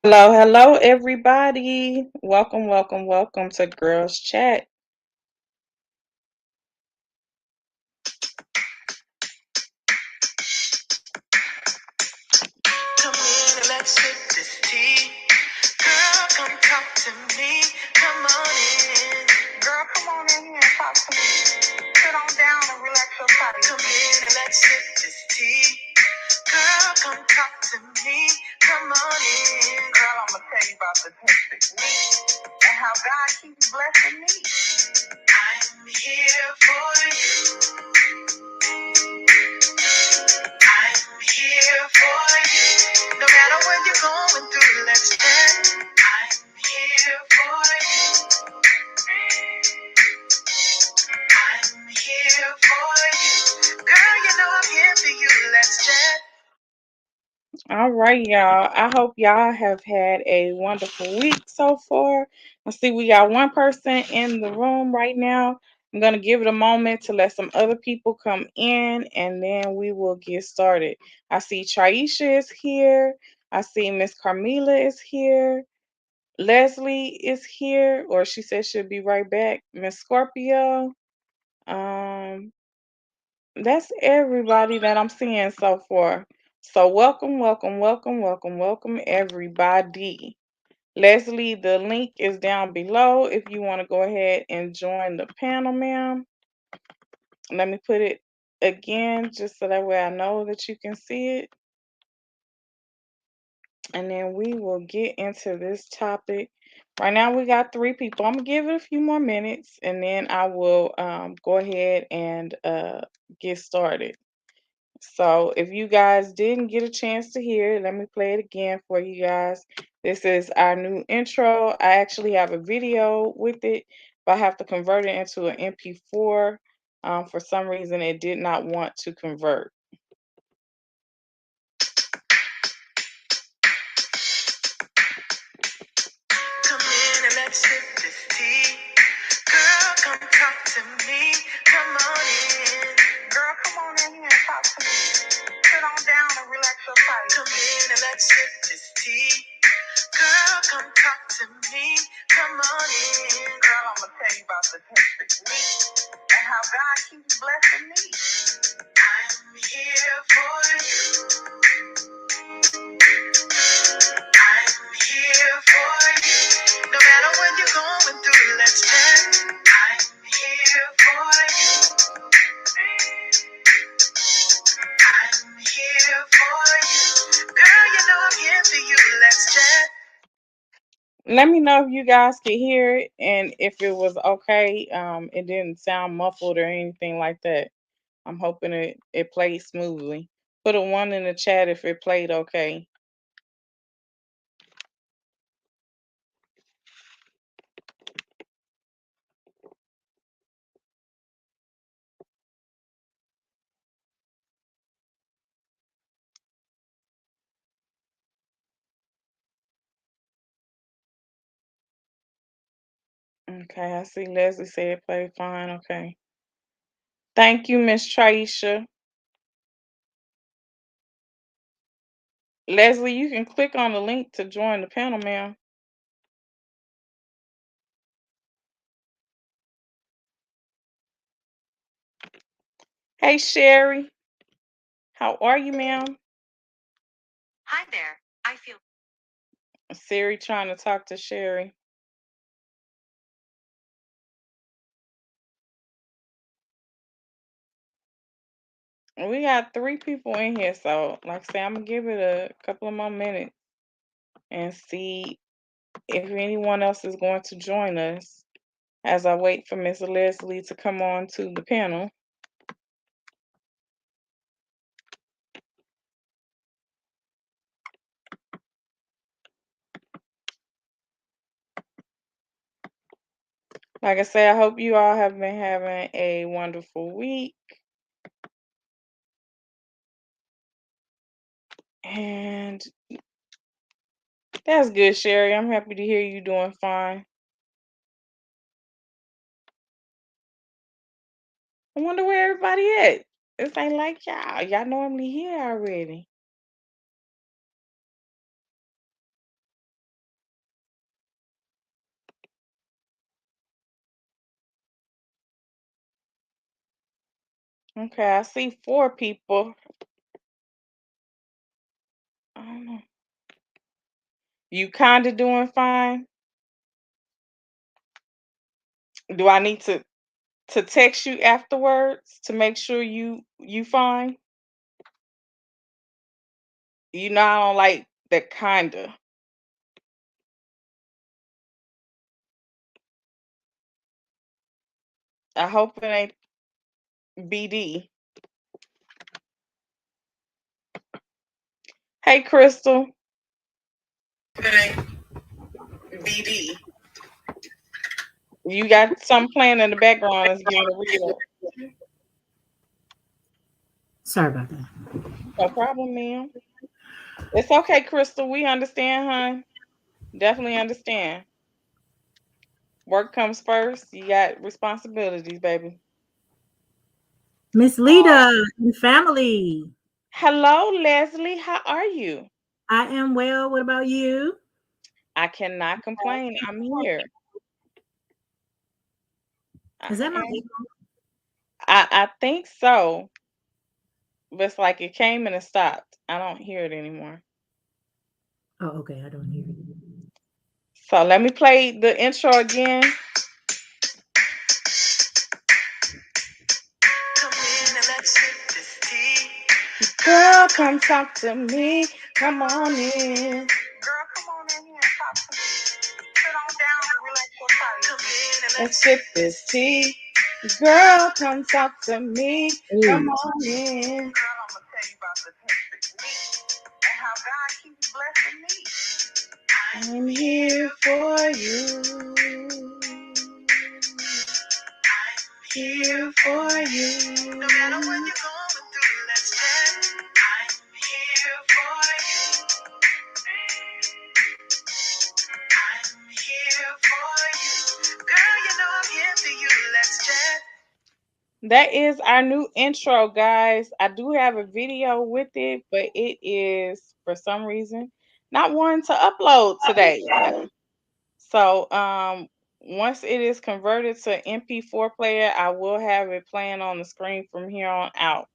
Hello, hello, everybody. Welcome, welcome, welcome to Girls Chat. Come in and let's sip this tea. Girl, come talk to me. Come on in. Girl, come on in here and talk to me. Sit on down and relax your body. Come in and let's sip this tea. Girl, come talk to me. Come on in. Girl, I'm going to tell you about the 10 week and how God keeps blessing me. I'm here for you. I'm here for you. No matter what you're going through, let's stand. I'm here for you. I'm here for you. Girl, you know I'm here for you. Let's chat. All right, y'all. I hope y'all have had a wonderful week so far. I see we got one person in the room right now. I'm going to give it a moment to let some other people come in and then we will get started. I see Traisha is here. I see Miss Carmela is here. Leslie is here, or she said she'll be right back. Miss Scorpio. Um, that's everybody that I'm seeing so far. So welcome, welcome, welcome, welcome, welcome, everybody. Leslie, the link is down below if you want to go ahead and join the panel, ma'am. Let me put it again just so that way I know that you can see it. And then we will get into this topic. Right now we got 3 people. I'm going to give it a few more minutes and then I will go ahead and get started. So if you guys didn't get a chance to hear it, let me play it again for you guys. This is our new intro. I actually have a video with it, but I have to convert it into an MP4. For some reason, it did not want to convert. Come in and let's sip this tea. Girl, come talk to me. Come on in. Girl, come on in here and talk to me. Sit on down and relax your body. Come in and let's sip this tea. Girl, come talk to me. Come on in. Girl, I'm going to tell you about the 10 week and how God keeps blessing me. I'm here for you. I'm here for you. No matter what you're going through, let's chat. I'm here for you. I'm here for you. Girl, you know I'm here for you. Let's chat. Let me know if you guys could hear it and if it was okay. It didn't sound muffled or anything like that. I'm hoping it played smoothly. Put a 1 in the chat if it played okay. Okay, I see Leslie said it played fine. Okay. Thank you, Miss Traisha. Leslie, you can click on the link to join the panel, ma'am. Hey, Sherry. How are you, ma'am? Hi there. I feel Siri trying to talk to Sherry. We got 3 people in here, so like I say, I'm gonna give it a couple of more minutes and see if anyone else is going to join us as I wait for Miss Leslie to come on to the panel. Like I say, I hope you all have been having a wonderful week. And that's good, Sherry. I'm happy to hear you doing fine. I wonder where everybody at. This ain't like y'all. Y'all normally here already. Okay, I see 4 people. I don't know. You kinda doing fine? Do I need to text you afterwards to make sure you fine? You know I don't like that kinda. I hope it ain't BD. Hey, Crystal. It ain't BD. You got something playing in the background that's giving a read up. Sorry about that. No problem, ma'am. It's okay, Crystal. We understand, hon. Definitely understand. Work comes first. You got responsibilities, baby. Miss Lita and family. Hello, Leslie. How are you? I am well. What about you? I cannot complain. I'm here. I Is that my am. echo? I think so. But it's like it came and it stopped. I don't hear it anymore. Oh, okay. I don't hear you. So let me play the intro again. Come in and let's sip this tea. Girl, come talk to me. Come on in. Girl, come on in here and talk to me. Sit on down and relax your body. Come in and let's sip this tea. Girl, come talk to me. Come Hey, on in. Girl, I'm gonna tell you about the taste and how God keeps blessing me. I'm here for you. I'm here for you. No matter what you're going through, let's chat. I'm here for you. I'm here for you. Girl, you know I'm here for you. Let's chat. That is our new intro, guys. I do have a video with it, but it is for some reason not wanting to upload today. So once it is converted to MP4 player, I will have it playing on the screen from here on out.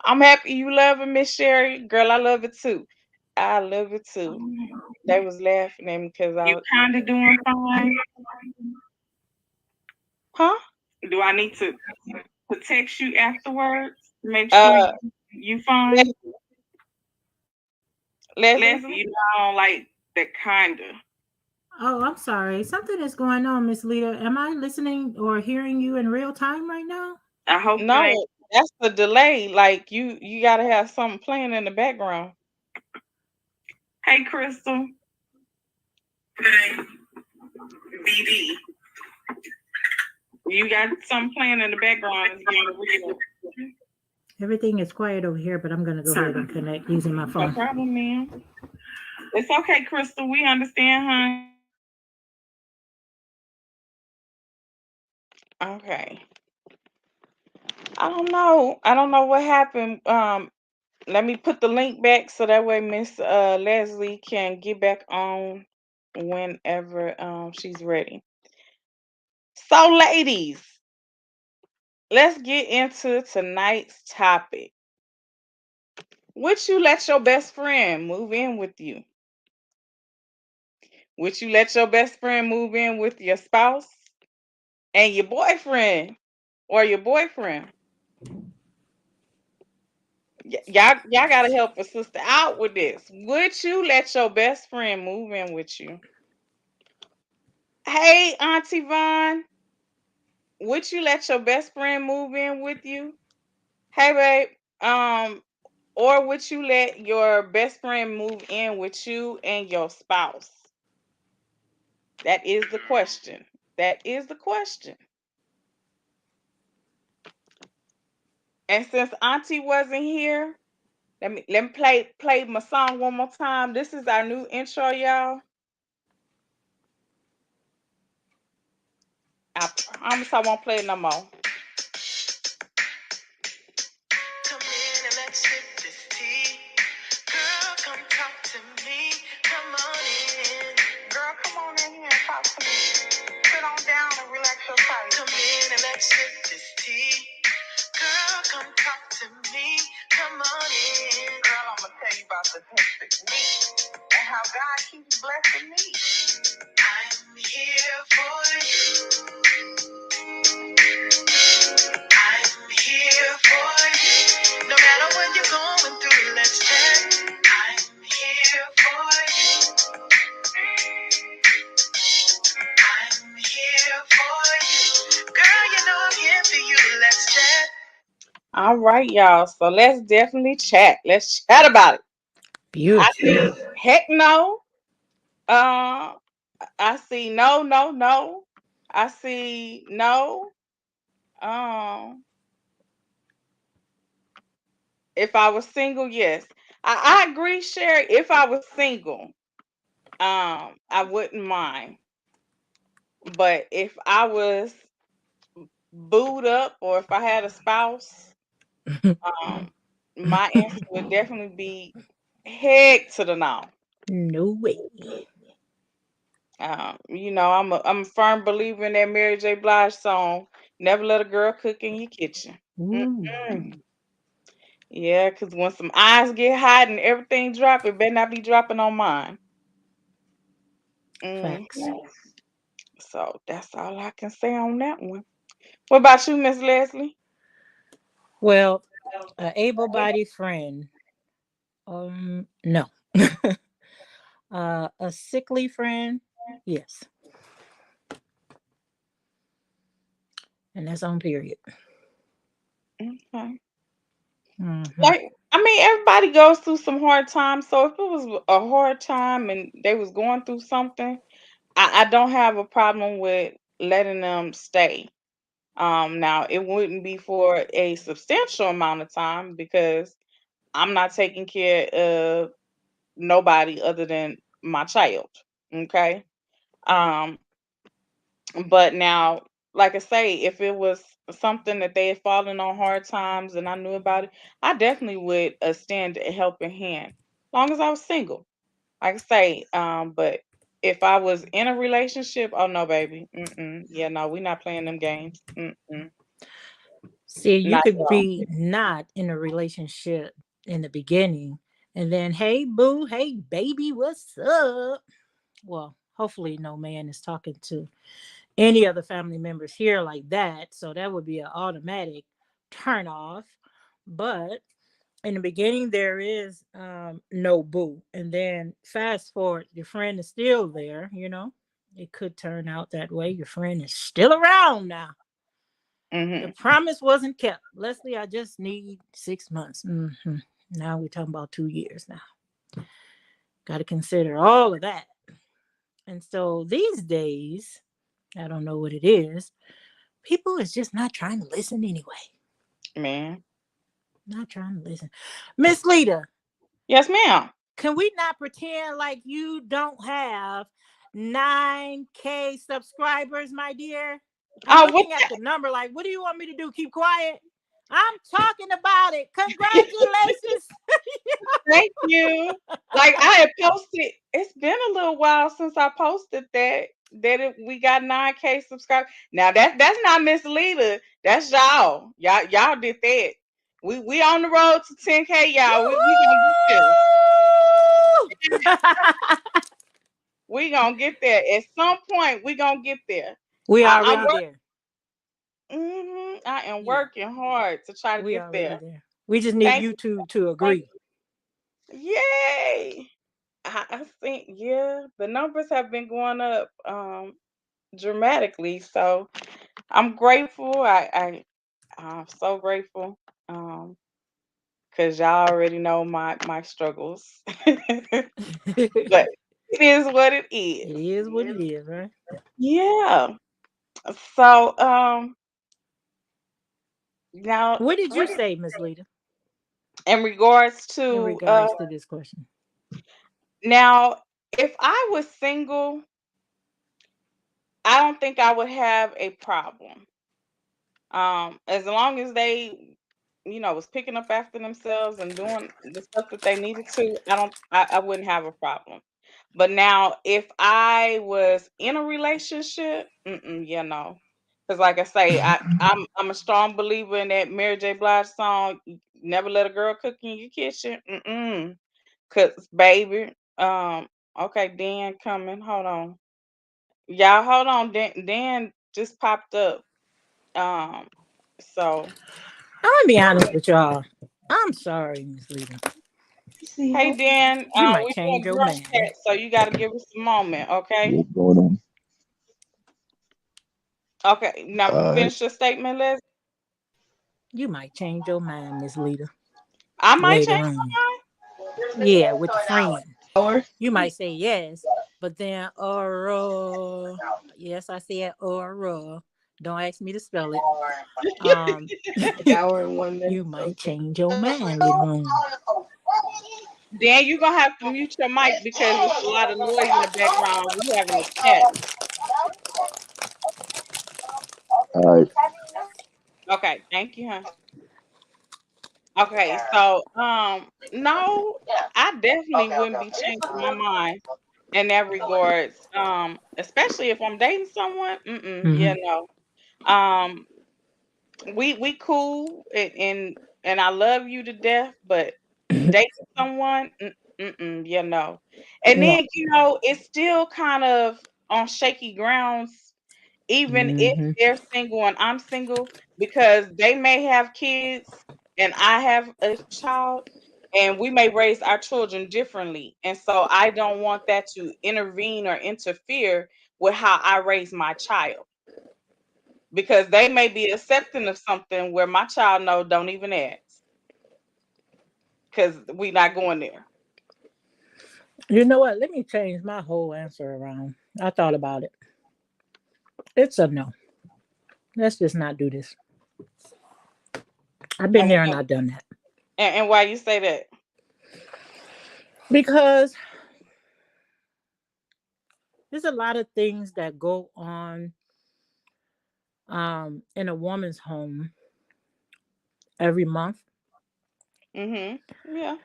I'm happy you love it, Miss Sherry. Girl, I love it too. I love it too. They was laughing at me because I you was kind of doing fine? huh? Do I need to text you afterwards to make sure Uh you fine? Leslie. Leslie, you know I don't like that kind of. Oh, I'm sorry. Something is going on, Miss Lita. Am I listening or hearing you in real time right now? I hope it ain't. No, that's the delay. Like you gotta have something playing in the background. Hey, Crystal. Hey, BD. You got something playing in the background that's giving a read up. Everything is quiet over here, but I'm going to go ahead and connect using my No phone. problem, ma'am. It's okay, Crystal. We understand, hon. Okay. I don't know. I don't know what happened. Let me put the link back so that way Miss Leslie can get back on whenever she's ready. So, ladies, let's get into tonight's topic. Would you let your best friend move in with you? Would you let your best friend move in with your spouse and your boyfriend or your boyfriend? Y'all gotta help a sister out with this. Would you let your best friend move in with you? Hey, Auntie Vaughn, would you let your best friend move in with you? Hey, babe. Or would you let your best friend move in with you and your spouse? That is the question. That is the question. And since Auntie wasn't here, let me play my song one more time. This is our new intro, y'all. I promise I won't play it no more. Come in and let's sip this tea. Girl, come talk to me. Come on in. Girl, come on in here and talk to me. Sit on down and relax your body. Come in and let's sip this tea. Girl, come perfect me, and how God keeps blessing me. I'm here for you. I'm here for you. No matter what you're going through, let's chat. I'm here for you. I'm here for you. Girl, you know I'm here for you. Let's chat. All right, y'all. So let's definitely chat. Let's chat about it. I Beautiful. see heck no. Uh, I see no, no, no. I see no. Um, if I was single, yes. I agree, Sherry. If I was single, I wouldn't mind. But if I was booed up or if I had a spouse, um, my answer would definitely be heck to the no. No way. I'm a firm believer in that Mary J. Blige song, "Never Let a Girl Cook in Your Kitchen." Ooh. Mm-mm. Yeah, because when some eyes get hot and everything drop, it better not be dropping on mine. Facts. Mhm. So that's all I can say on that one. What about you, Miss Leslie? Well, an able-bodied friend. No. A sickly friend. Yes, and that's on period. Okay. Hmm. Like, I mean, everybody goes through some hard times. So if it was a hard time and they was going through something, I don't have a problem with letting them stay. Now it wouldn't be for a substantial amount of time because I'm not taking care of nobody other than my child. Okay. Um, but now, like I say, if it was something that they had fallen on hard times and I knew about it, I definitely would extend a helping hand. Long as I was single. Like I say, but if I was in a relationship, oh no, baby. Mm-mm. Yeah, no, we're not playing them games. Mm-mm. See, you Not could at all. be not in a relationship in the beginning, and then, hey, boo, hey, baby, what's up? Well, hopefully, no man is talking to any other family members here like that. So that would be an automatic turn off. But in the beginning, there is no boo. And then fast forward, your friend is still there, you know. It could turn out that way. Your friend is still around now. The Mm-hmm. promise wasn't kept. Leslie, I just need 6 months. Now we're talking about 2 years now. Got to consider all of that. And so these days, I don't know what it is. People is just not trying to listen anyway. Man. Not trying to listen. Miss Lita, Yes, ma'am. can we not pretend like you don't have 9K subscribers, my dear? I'm Oh, what looking at the number like, what do you want me to do? Keep quiet? I'm talking about it. Congratulations. thank you. Like I had posted, it's been a little while since I posted we got 9K subscribers. Now that's not Miss Lita. That's y'all. Y'all did that. We on the road to 10K, y'all. We gonna get there. We gonna get there. At some point, we gonna get there. We I'm already working. there. I am Yeah, working hard to try to we get already there. there. We just need Thank you you. to Thank agree. you. Yay! I think yeah, the numbers have been going up dramatically. So I'm grateful. I'm so grateful. Um because y'all already know my struggles. But It it is what it is. is what it is, right? Yeah. So now What did you say, Miss Lita, in regards in to regards to this question? now if I was single, I don't think I would have a problem. As long as they, was picking up after themselves and doing the stuff that they needed to, I wouldn't have a problem. But now, if I was in a relationship, yeah, no, because like I say, I'm a strong believer in that Mary J. Blige song, "Never Let a Girl Cook in Your Kitchen." Cause baby, okay, Dan coming. Hold on. Y'all hold on. Dan just popped up. Um, so I'm gonna be honest with y'all. I'm sorry, Miss Lita. hey Dan, You might we change doing your girl man. chat, so you gotta give us a moment, okay? What's going on? Okay, now All right. finish your statement, Liz. You might change your mind, Miss Lita, I might change later on. my mind. Yeah, with the friend. You might say yes, but then yes, I said don't ask me to spell it. Um you might change your mind later on. Dan, you're gonna have to mute your mic because there's a lot of noise in the background. We having a chat. All right. Okay, thank you, huh? Okay, so no, I definitely wouldn't be changing my mind in that regards. Especially if I'm dating someone. Yeah, Mm-hmm. no. Um, we cool and I love you to death, but dating someone, yeah, no. And Yeah. then it's still kind of on shaky grounds, even if Mm-hmm. they're single and I'm single, because they may have kids and I have a child, and we may raise our children differently. And so I don't want that to intervene or interfere with how I raise my child. Because they may be accepting of something where my child know don't even ask. Because we not going there. You know what? Let me change my whole answer around. I thought about it. It's a no. Let's just not do this. I've been And, there and I've done that. and why you say that? Because there's a lot of things that go on in a woman's home every month. Yeah.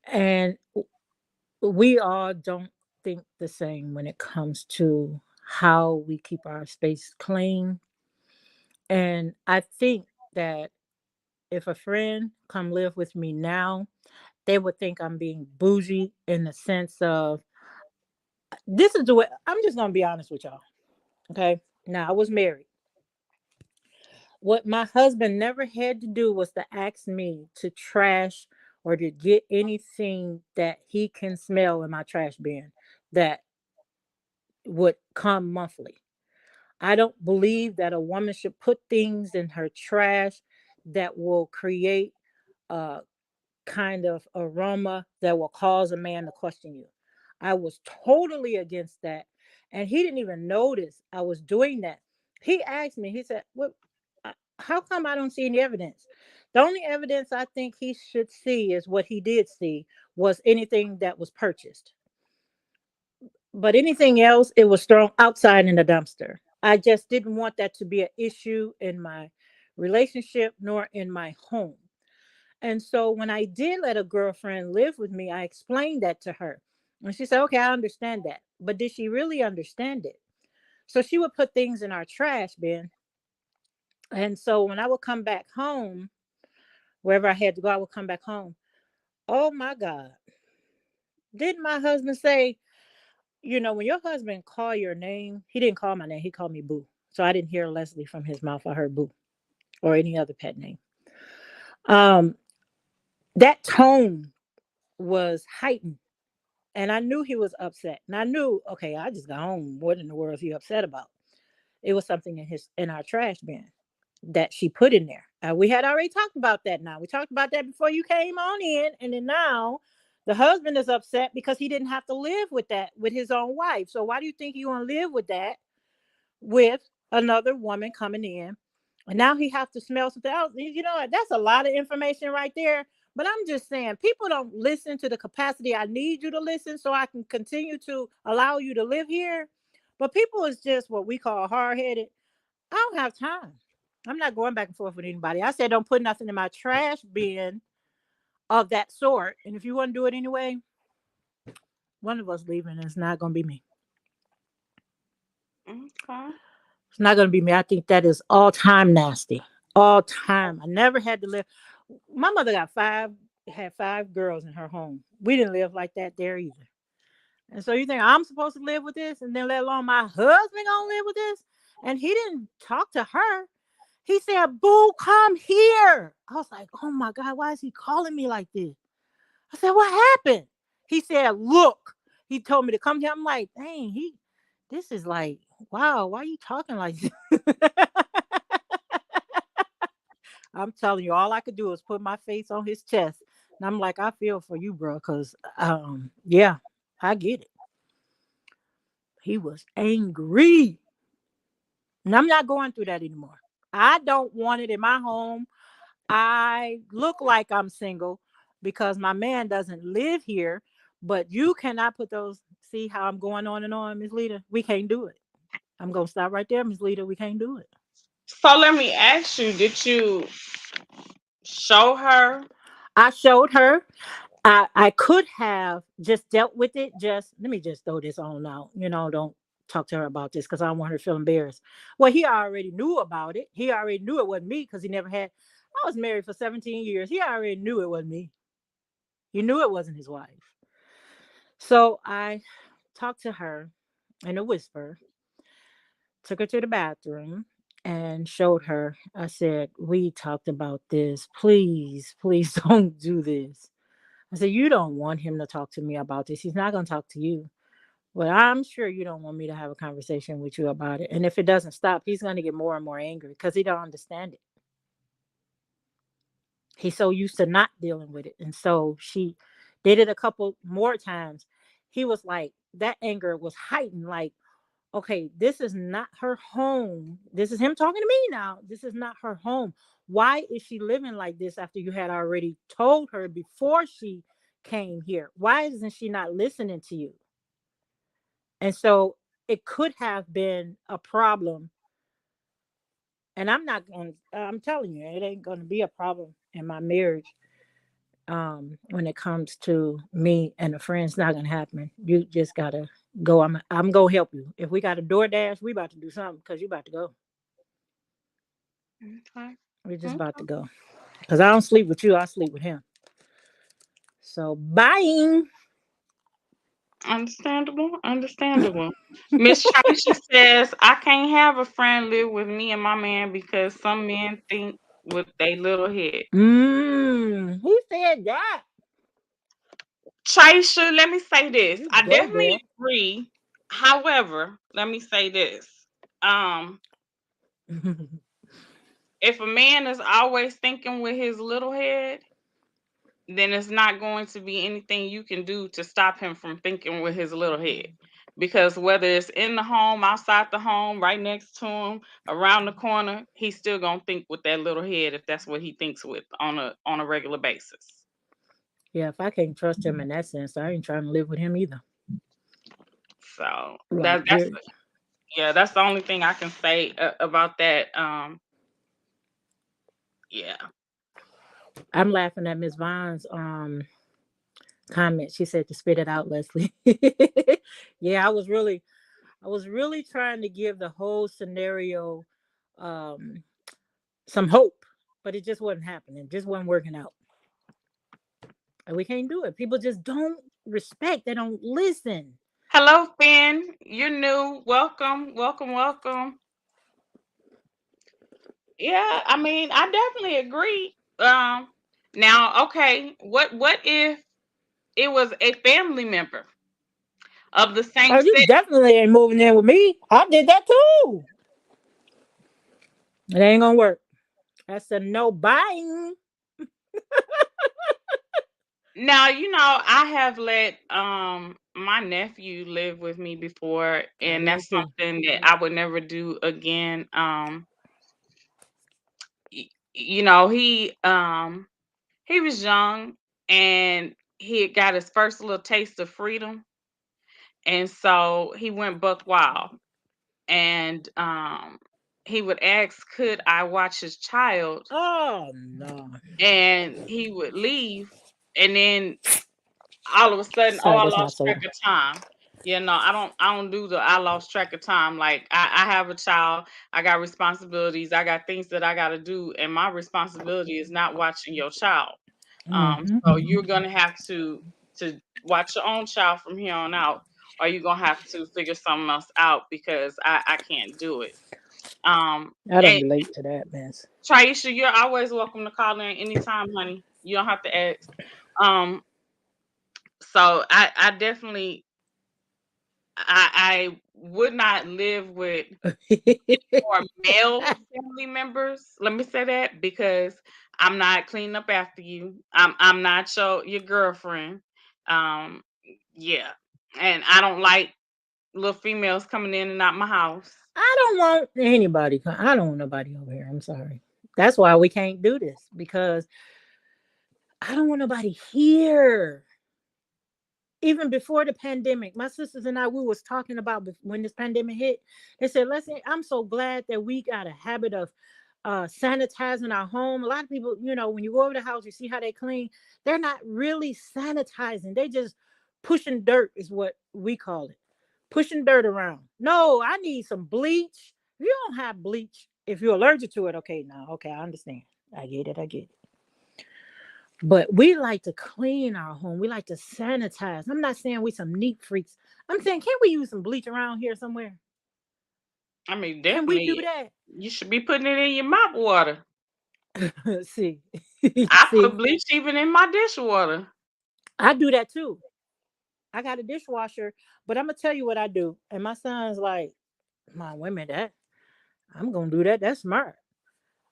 And we all don't think the same when it comes to how we keep our space clean. And I think that if a friend come live with me now, they would think I'm being bougie in the sense of this is the way I'm just gonna be honest with y'all. Okay. Now I was married. What my husband never had to do was to ask me to trash or to get anything that he can smell in my trash bin that would come monthly. I don't believe that a woman should put things in her trash that will create a kind of aroma that will cause a man to question you. I was totally against that. And he didn't even notice I was doing that. He asked me, he said, "What? How come I don't see any evidence?" The only evidence I think he should see is what he did see was anything that was purchased. But anything else, it was thrown outside in the dumpster. I just didn't want that to be an issue in my relationship nor in my home. And so when I did let a girlfriend live with me, I explained that to her. And she said, "Okay, I understand that." But did she really understand it? So she would put things in our trash bin. And so when I would come back home, wherever I had to go, I would come back home. Oh my God. Didn't my husband say, when your husband call your name, he didn't call my name, he called me Boo. So I didn't hear Leslie from his mouth. I heard Boo or any other pet name. Um, that tone was heightened. And I knew he was upset. And I knew, okay, I just got home. What in the world is he upset about? It was something in our trash bin that she put in there. We had already talked about that now. We talked about that before you came on in. And then now the husband is upset because he didn't have to live with that with his own wife. So why do you think you want to live with that with another woman coming in? And now he has to smell something else. That's a lot of information right there. But I'm just saying, people don't listen to the capacity I need you to listen so I can continue to allow you to live here. But people is just what we call hard headed. I don't have time. I'm not going back and forth with anybody. I said, don't put nothing in my trash bin of that sort. And if you want to do it anyway, one of us leaving. It's not going to be me. Okay. It's not going to be me. I think that is all time nasty. All time. I never had to live. My mother got 5 had 5 girls in her home. We didn't live like that there either. And so you think I'm supposed to live with this, and then let alone my husband gonna live with this? And he didn't talk to her. He said, "Boo, come here." I was like, "Oh my God, why is he calling me like this?" I said, "What happened?" He said, "Look." He told me to come here. I'm like, dang, this is like, wow, why are you talking like this? I'm telling you, all I could do was put my face on his chest. And I'm like, I feel for you, bro, because yeah, I get it. He was angry. And I'm not going through that anymore. I don't want it in my home. I look like I'm single because my man doesn't live here, but you cannot put those. See how I'm going on and on, Miss Lita? We can't do it. I'm going to stop right there, Miss Lita. We can't do it. So let me ask you, did you show her? I showed her. I could have just dealt with it. Just let me just throw this on out. Don't talk to her about this because I don't want her to feel embarrassed. Well, he already knew about it. He already knew it wasn't me because he never had. I was married for 17 years. He already knew it wasn't me. He knew it wasn't his wife. So I talked to her in a whisper, took her to the bathroom, and showed her. I said, "We talked about this. Please, please don't do this." I said, "You don't want him to talk to me about this. He's not going to talk to you. But I'm sure you don't want me to have a conversation with you about it. And if it doesn't stop, he's going to get more and more angry because he don't understand it. He's so used to not dealing with it." And so she did it a couple more times. He was like, that anger was heightened. Like, okay, this is not her home. This is him talking to me now. This is not her home. Why is she living like this after you had already told her before she came here? Why isn't she not listening to you? And so it could have been a problem. And I'm telling you, it ain't going to be a problem in my marriage. When it comes to me and a friend, it's not going to happen. You just got to go. I'm going to help you. If we got a DoorDash, we about to do something because you about to go. Okay. We're just about to Okay. go. Because I don't sleep with you, I sleep with him. So, bye. Understandable. Understandable. Miss Tracy says, I can't have a friend live with me and my man because some men think with their little head. Who said that? Tracy, let me say this. You I go, definitely girl. agree. However, let me say this. Um, if a man is always thinking with his little head, then it's not going to be anything you can do to stop him from thinking with his little head. Because whether it's in the home, outside the home, right next to him, around the corner, he's still gonna think with that little head if that's what he thinks with on a regular basis. Yeah, if I can't trust him in that sense, I ain't trying to live with him either. So Like, that's period. yeah, that's the only thing I can say about that. Yeah. I'm laughing at Miss Vaughn's comment. She said to spit it out, Leslie. Yeah, I was really trying to give the whole scenario um some hope, but it just wasn't happening. It just wasn't working out. And we can't do it. People just don't respect. They don't listen. Hello, Finn. You're new. Welcome, welcome, welcome. Yeah, I mean, I definitely agree. Now, okay, what if it was a family member of the same Oh, you sex? definitely ain't moving in with me. I did that too. It ain't gonna work. That's a no buying. Now, I have let my nephew live with me before, I and did that's too. something that I would never do again. You know, he was young and he had got his first little taste of freedom, and so he went buck wild. And he would ask, could I watch his child? Oh no. And he would leave, and then all of a sudden, oh, Sorry, I that's my lost track soda. of time. I don't do the I lost track of time. Like I have a child, I got responsibilities, I got things that I gotta do, and my responsibility is not watching your child. So you're gonna have to watch your own child from here on out, or you're gonna have to figure something else out because I can't do it. I don't And relate to that mess. Traisha, you're always welcome to call in anytime, honey. You don't have to ask. Um, so I definitely I would not live with more male family members. Let me say that because I'm not cleaning up after you. I'm not your girlfriend. Um, yeah, and I don't like little females coming in and out my house. I don't want anybody. I don't want nobody over here. I'm sorry. That's why we can't do this because I don't want nobody here. Even before the pandemic, my sisters and I, we was talking about when this pandemic hit. They said, "Listen, I'm so glad that we got a habit of sanitizing our home." A lot of people, when you go over the house, you see how they clean. They're not really sanitizing. They just pushing dirt, is what we call it, pushing dirt around. No, I need some bleach. If you don't have bleach, if you're allergic to it, okay, now, okay, I understand. I get it. I get it. But we like to clean our home. We like to sanitize. I'm not saying we some neat freaks. I'm saying, can we use some bleach around here somewhere? I mean, Can we do definitely, that? you should be putting it in your mop water. See, I see, put bleach even in my dishwater. I do that too. I got a dishwasher, but I'm gonna tell you what I do. And my son's like, "My women, that I'm gonna do that. That's smart."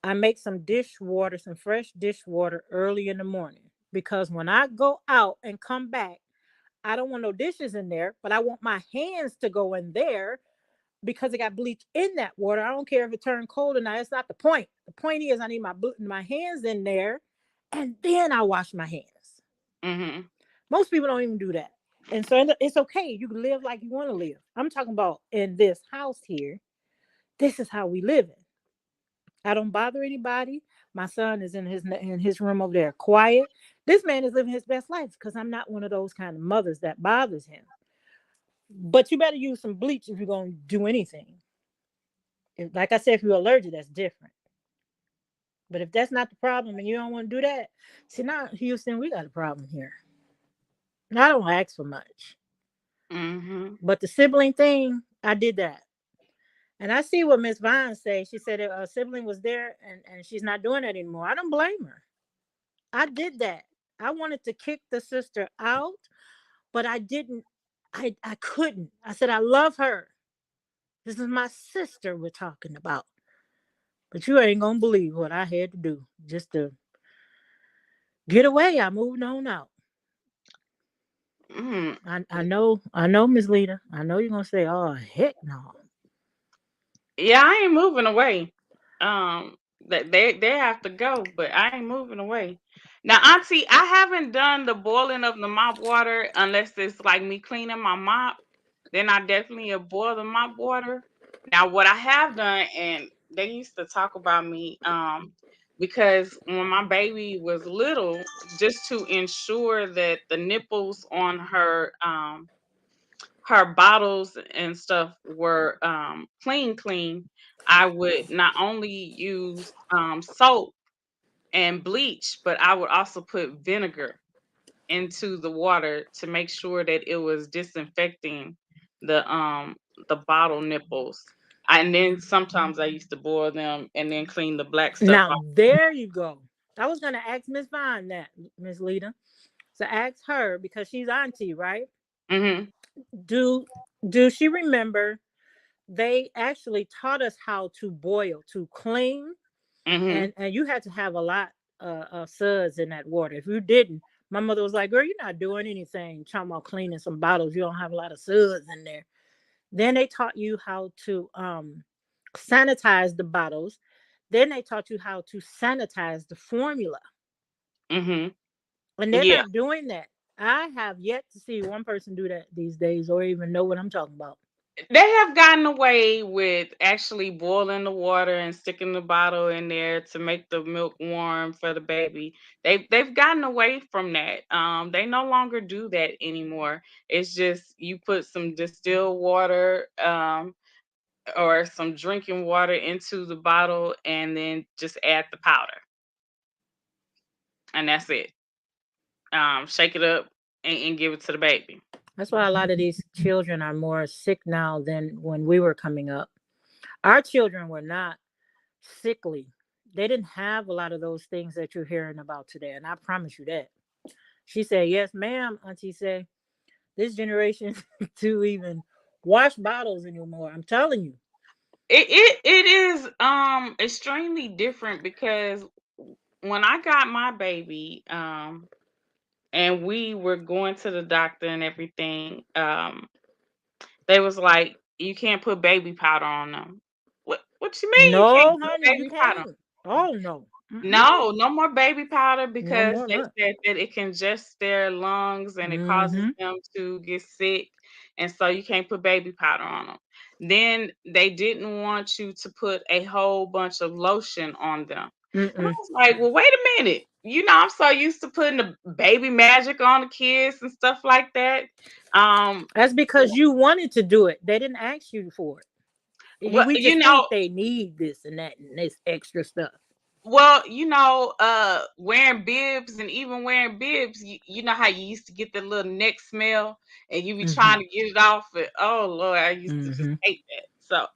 I make some dishwater, some fresh dishwater early in the morning because when I go out and come back, I don't want no dishes in there, but I want my hands to go in there because it got bleach in that water. I don't care if it turned cold or not. It's not the point. The point is I need my hands in there, and then I wash my hands. Hmm. Most people don't even do that, and so it's okay. You can live like you want to live. I'm talking about in this house here. This is how we live in. I don't bother anybody. My son is in his room over there, quiet. This man is living his best life because I'm not one of those kind of mothers that bothers him. But you better use some bleach if you're gonna do anything. Like I said, if you're allergic, that's different. But if that's not the problem and you don't want to do that, see now, Houston, we got a problem here. I don't ask for much. Hmm. But the sibling thing, I did that. And I see what Miss Vine says. She said a sibling was there and she's not doing it anymore. I don't blame her. I did that. I wanted to kick the sister out, but I didn't. I couldn't. I said, I love her. This is my sister we're talking about. But you ain't gonna believe what I had to do just to get away. I moved on out. Mm. I know, Miss Lita. I know you're gonna say, "Oh heck no." Yeah, I ain't moving away. That they have to go, but I ain't moving away. Now, Auntie, I haven't done the boiling of the mop water unless it's like me cleaning my mop. Then I definitely boil the mop water. Now, what I have done, and they used to talk about me, because when my baby was little, just to ensure that the nipples on her bottles and stuff were clean, I would not only use soap and bleach, but I would also put vinegar into the water to make sure that it was disinfecting the bottle nipples. And then sometimes I used to boil them and then clean the black stuff Now off. there you go. I was gonna ask Miss Vine that, Miss Lita. So ask her because she's auntie, right? Mhm. Do do she remember they actually taught us how to boil, to clean, Mhm. and you had to have a lot of suds in that water. If you didn't, my mother was like, "Girl, you're not doing anything. Talking about cleaning some bottles, you don't have a lot of suds in there." Then they taught you how to sanitize the bottles. Then they taught you how to sanitize the formula, Mhm. and they're Yeah. not doing that. I have yet to see one person do that these days, or even know what I'm talking about. They have gotten away with actually boiling the water and sticking the bottle in there to make the milk warm for the baby. They've gotten away from that. They no longer do that anymore. It's just you put some distilled water or some drinking water into the bottle and then just add the powder. And that's it. shake it up and give it to the baby. That's why a lot of these children are more sick now than when we were coming up. Our children were not sickly. They didn't have a lot of those things that you're hearing about today. And I promise you that. She said, yes, ma'am. Auntie said, this generation to even wash bottles anymore. I'm telling you. It is extremely different because when I got my baby, and we were going to the doctor and everything, they was like, you can't put baby powder on them. What you mean you can't No, put honey, you baby powder? can't. Oh no. Mm-mm. No, no more baby powder No because more they not. said that it congest their lungs and it causes Mm-hmm. them to get sick, and so you can't put baby powder on them. Then they didn't want you to put a whole bunch of lotion on them. And I Mm-mm. was like, well, wait a minute. I'm so used to putting the baby magic on the kids and stuff like that. Um, That's because you wanted to do it. They didn't ask you for it. well, We just think they need this and that and this extra stuff. Well, wearing bibs and even wearing bibs, you know how you used to get the little neck smell and you be Mm-hmm. trying to get it off. And, oh Lord, I used to just Mm-hmm. hate that. So,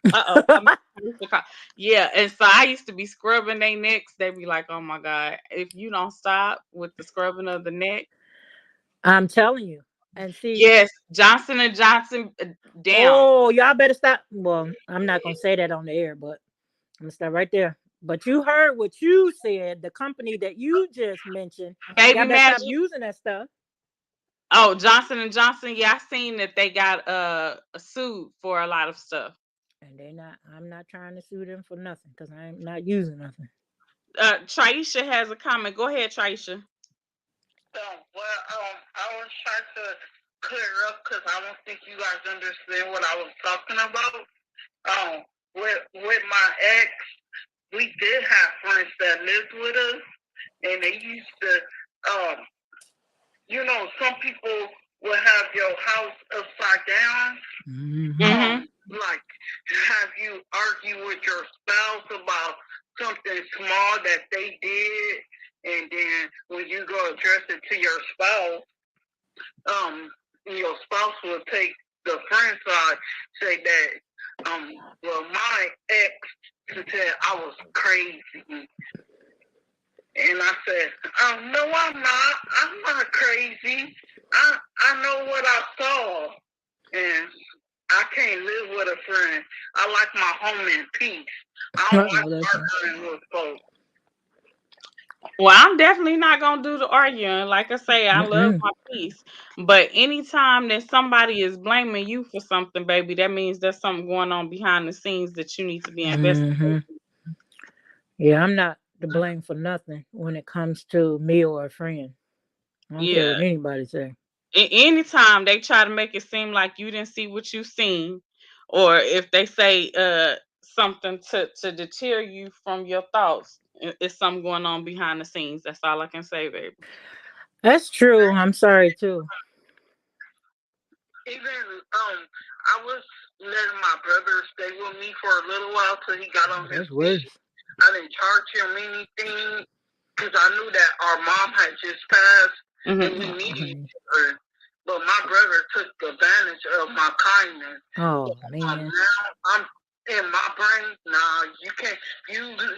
yeah. And so I used to be scrubbing their necks. They be like, oh my God, if you don't stop with the scrubbing of the neck. I'm telling you. And see, Yes, Johnson and Johnson down. oh, y'all better stop. Well, I'm not gonna say that on the air, but I'm gonna stop right there. But you heard what you said. The company that you just mentioned, y'all Baby better stop Magic. using that stuff. Oh, Johnson and Johnson. Yeah, I seen that they got sued for a lot of stuff. And they not. I'm not trying to sue them for nothing because I'm not using nothing. Traisha has a comment. Go ahead, Traisha. I was trying to clear up because I don't think you guys understand what I was talking about. With my ex, we did have friends that lived with us, and they used to, some people will have your house upside down. Mm-hmm. Like have you argue with your spouse about something small that they did, and then when you go address it to your spouse, your spouse will take the friend side, say that, well, my ex said I was crazy. And I said, no, I'm not. I'm not crazy. I know what I saw. And I can't live with a friend. I like my home in peace. I don't like arguing with folks. Well, I'm definitely not gonna do the arguing. Like I say, I love my peace. But anytime that somebody is blaming you for something, baby, that means there's something going on behind the scenes that you need to be investigating. Yeah, I'm not to blame for nothing when it comes to me or a friend. I don't care what anybody say. Anytime they try to make it seem like you didn't see what you seen, or if they say something to deter you from your thoughts, it's something going on behind the scenes. That's all I can say, baby. That's true. I'm sorry too. Even I was letting my brother stay with me for a little while till he got on his feet. I didn't charge him anything because I knew that our mom had just passed and we needed her. But my brother took advantage of my kindness. Oh man! Now I'm in my brain. Nah, you can't. You get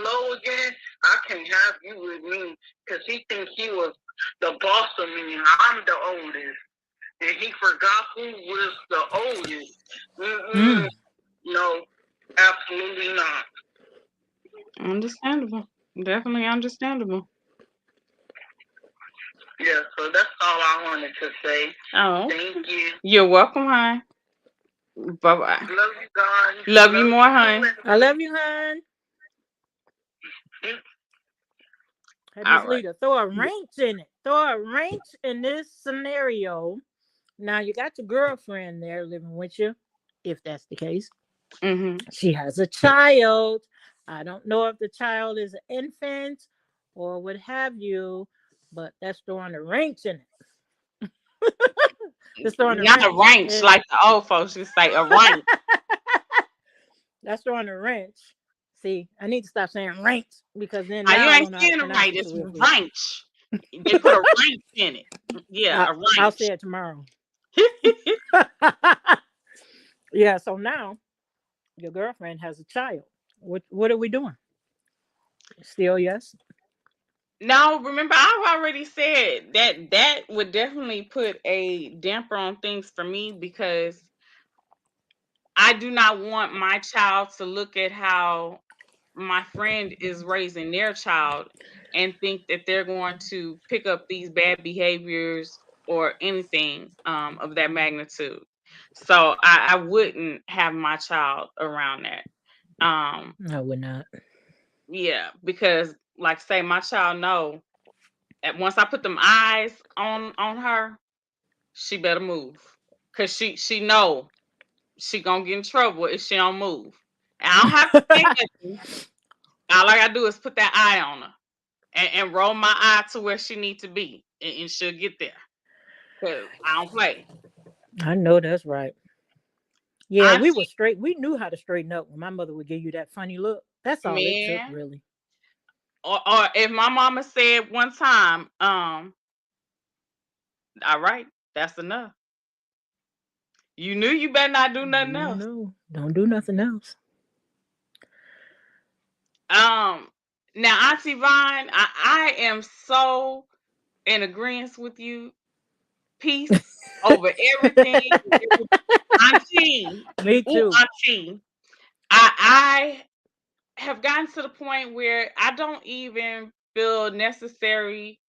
low again. I can't have you with me because he thinks he was the boss of me. I'm the oldest, and he forgot who was the oldest. No, absolutely not. Understandable. Definitely understandable. Yeah, so that's all I wanted to say. Oh, thank you. You're welcome, hon. Bye bye. Love you guys. Love you more, hon. I love you, hon. Hey, Miss Lita, throw a wrench in it. Throw a wrench in this scenario. Now you got your girlfriend there living with you, if that's the case. She has a child. I don't know if the child is an infant or what have you, but that's throwing a wrench in it. That's throwing not a wrench like the old folks just say, a wrench. That's throwing a wrench. See, I need to stop saying wrench because then you ain't saying it right. It's wrench. They put a rank in it. Yeah, a I'll rank. say it tomorrow. Yeah, so now your girlfriend has a child. What are we doing? Still yes? Now, remember, I've already said that would definitely put a damper on things for me because I do not want my child to look at how my friend is raising their child and think that they're going to pick up these bad behaviors or anything of that magnitude. So I wouldn't have my child around that. No, we're not. Yeah, because like say my child know that once I put them eyes on her, she better move. Cause she know she gonna get in trouble if she don't move. And I don't have to say nothing. All I gotta do is put that eye on her and roll my eye to where she needs to be, and she'll get there. Cause I don't play. I know that's right. Yeah, we were Auntie, straight. We knew how to straighten up when my mother would give you that funny look. That's all it took, man, really. or if my mama said one time, all right, that's enough. You knew you better not do nothing You else. know, don't do nothing else. Um, Now, Auntie Vine, I am so in agreement with you. Peace over everything. Auntie, Me ooh, too. Auntie, I have gotten to the point where I don't even feel necessary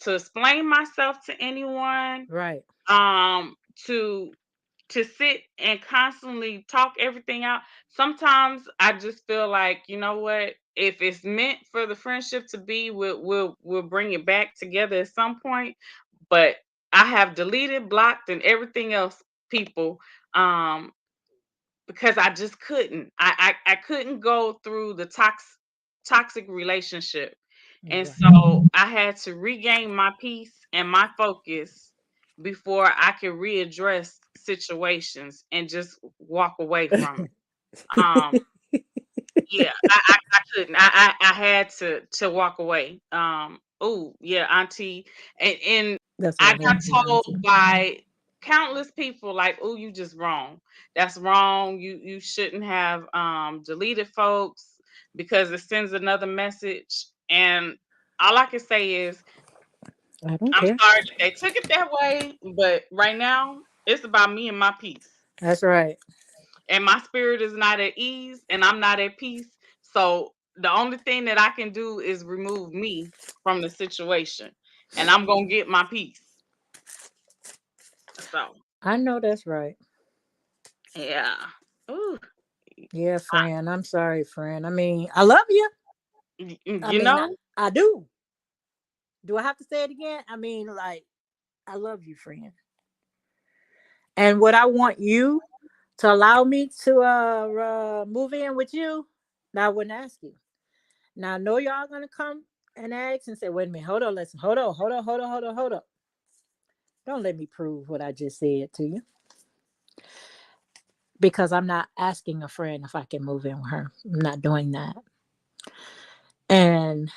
to explain myself to anyone. Right. Um, to sit and constantly talk everything out. Sometimes I just feel like, you know what? If it's meant for the friendship to be, we'll bring it back together at some point. But I have deleted, blocked, and everything else people um because I just couldn't. I couldn't go through the toxic relationship. And Right. so I had to regain my peace and my focus before I could readdress situations and just walk away from it. Um yeah, I couldn't. I had to walk away. Oh yeah, Auntie, and That's I what got happened, Auntie. told by countless people like, "Oh, you just wrong. That's wrong. You shouldn't have deleted folks because it sends another message." And all I can say is, I don't I'm care. sorry that they took it that way, but right now it's about me and my peace. That's right. And my spirit is not at ease and I'm not at peace. So the only thing that I can do is remove me from the situation and I'm going to get my peace. So, I know that's right. yeah. Ooh, Yeah, friend. I'm sorry, friend. I mean, I love you. I you mean, know, I do. Do I have to say it again? I mean, like, I love you, friend. And would I want you to allow me to move in with you? Now, I wouldn't ask you. Now, I know y'all gonna come and ask and say, wait a minute, hold on, listen, hold on. Don't let me prove what I just said to you. Because I'm not asking a friend if I can move in with her. I'm not doing that. And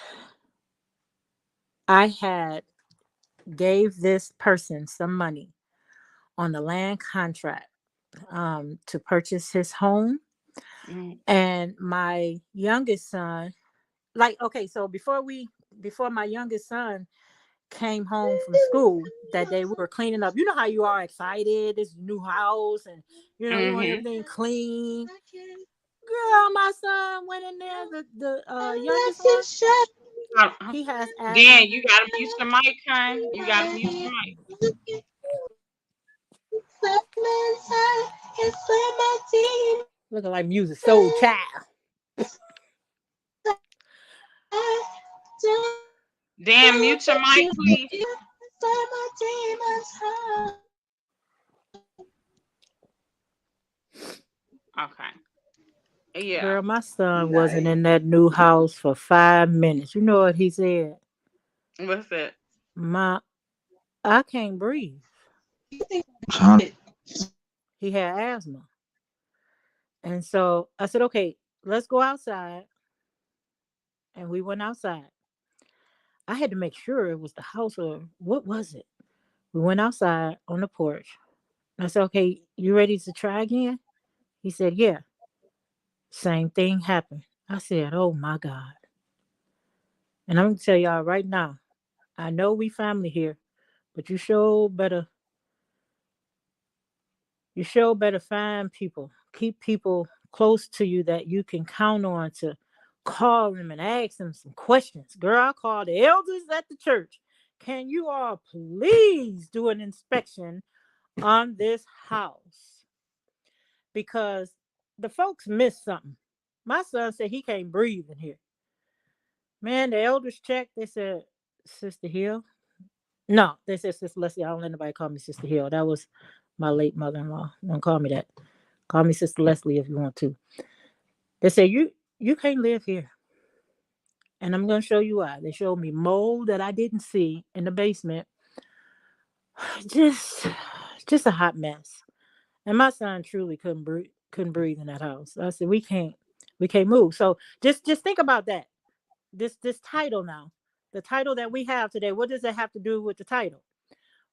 I had gave this person some money on the land contract to purchase his home. mm, And my youngest son, like, okay, so before my youngest son came home from school that day, we were cleaning up. You know how you are excited, this new house, and you want mm-hmm. everything clean. Girl, my son went in there, the youngest one, he has Dan, asthma. you got to mute your mic, hon. You got to mute your mic. Looking like Music Soul Child. Dan, mute your mic, please. Okay. Yeah. Girl, my son wasn't Nice. in that new house for 5 minutes. You know what he said? What's that? My, I can't breathe. Huh? He had asthma. And so I said, okay, let's go outside. And we went outside. I had to make sure it was the house or what was it. We went outside on the porch. I said, "Okay, you ready to try again?" He said, "Yeah." Same thing happened. I said, "Oh my God." And I'm gonna tell y'all right now, I know we family here, but you sure better find people. Keep people close to you that you can count on to call them and ask them some questions. Girl, I called the elders at the church. Can you all please do an inspection on this house? Because the folks missed something. My son said he can't breathe in here. Man, the elders checked. They said, Sister Hill. No, they said Sister Leslie. I don't let nobody call me Sister Hill. That was my late mother-in-law. Don't call me that. Call me Sister Leslie if you want to. They said you can't live here. And I'm gonna show you why. They showed me mold that I didn't see in the basement. Just just a hot mess. And my son truly couldn't breathe in that house. I said, we can't move. So just think about that. This title now. The title that we have today, what does that have to do with the title?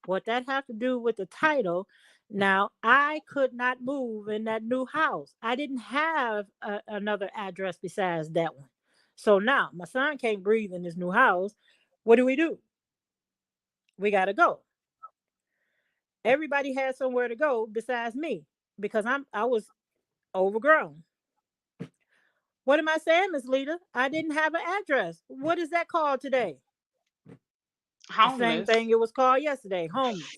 What that have to do with the title? Now, I could not move in that new house. I didn't have another address besides that one. So now my son can't breathe in this new house. What do? We got to go. Everybody had somewhere to go besides me because I was overgrown. What am I saying, Miss Lita? I didn't have an address. What is that called today? The same Homeless. thing it was called yesterday, homeless.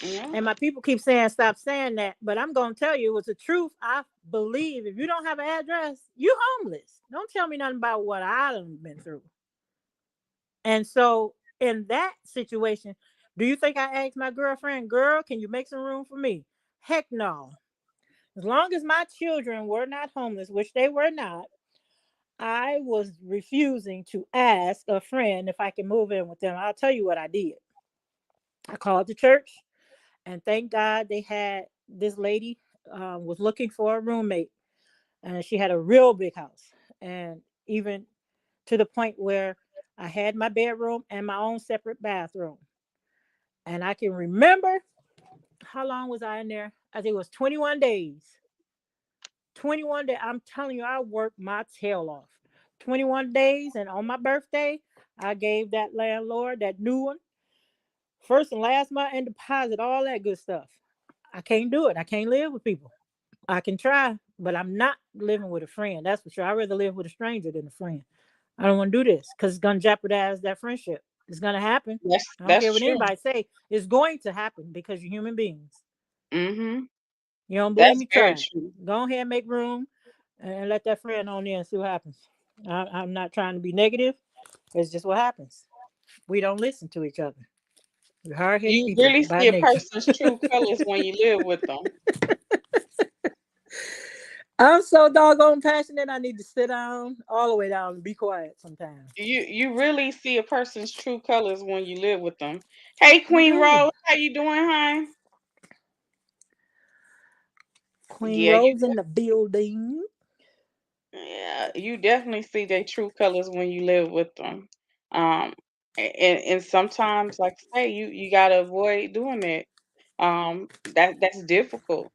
Yeah. And my people keep saying, stop saying that. But I'm going to tell you, it was the truth. I believe if you don't have an address, you homeless. Don't tell me nothing about what I've been through. And so in that situation, do you think I asked my girlfriend, girl, can you make some room for me? Heck no. As long as my children were not homeless, which they were not, I was refusing to ask a friend if I can move in with them. I'll tell you what I did. I called the church, and thank God they had this lady was looking for a roommate, and she had a real big house, and even to the point where I had my bedroom and my own separate bathroom. And I can remember how long was I in there? I think it was 21 days. 21 days. I'm telling you, I worked my tail off. 21 days, and on my birthday, I gave that landlord that new one first and last month and deposit all that good stuff. I can't do it. I can't live with people. I can try, but I'm not living with a friend. That's for sure. I'd rather live with a stranger than a friend. I don't want to do this because it's going to jeopardize that friendship. It's going to happen. I don't care That's what true. anybody say. It's going to happen because you're human beings. Mm-hmm. You don't believe That's me? very Try it. true. Go ahead and make room and let that friend on there and see what happens. I'm not trying to be negative. It's just what happens. We don't listen to each other. We're hard-headed You people really by see a nature. person's true colors when you live with them. I'm so doggone passionate. I need to sit down all the way down and be quiet sometimes. You really see a person's true colors when you live with them. Hey, I Queen do. Rose, how you doing, hon? Queen Yeah, Rose in the building. you definitely see their true colors when you live with them. Um, and sometimes, like I say, you gotta avoid doing it. That's difficult.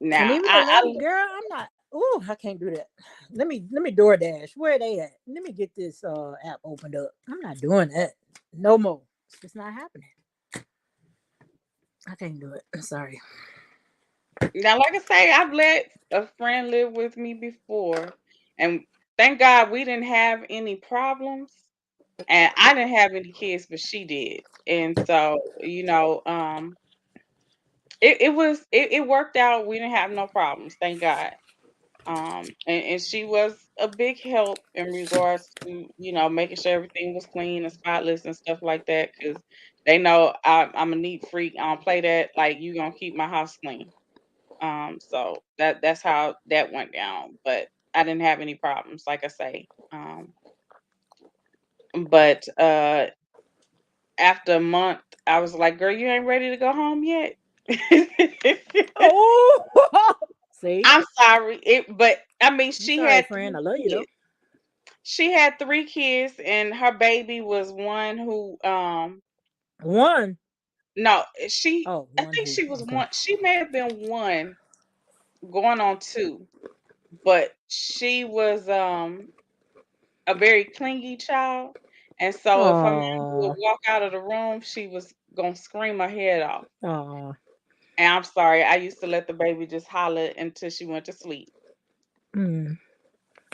And Now, even the lady girl, I'm not. Oh, I can't do that. Let me DoorDash. Where they at? Let me get this app opened up. I'm not doing that. No more. It's just not happening. I can't do it. I'm sorry. now, like I say, I've let a friend live with me before, and thank God we didn't have any problems. And I didn't have any kids, but she did. And so, it worked out. We didn't have no problems, thank God. And she was a big help in regards to, making sure everything was clean and spotless and stuff like that. Because they know I'm a neat freak. I don't play that. Like, you gonna keep my house clean. So that's how that went down. But I didn't have any problems, like I say. But after a month, I was like, "Girl, you ain't ready to go home yet." Oh, see, I'm sorry, but I mean, I'm she sorry, had friend. I 3 love you though. kids. She had 3 kids, and her baby was one who, One. no, she Oh, I one think who. she was Okay. one she may have been 1 going on 2, but she was, a very clingy child, and so if her mom would Oh. walk out of the room, she was gonna scream her head off. Oh. And I'm sorry, I used to let the baby just holler until she went to sleep. Mm.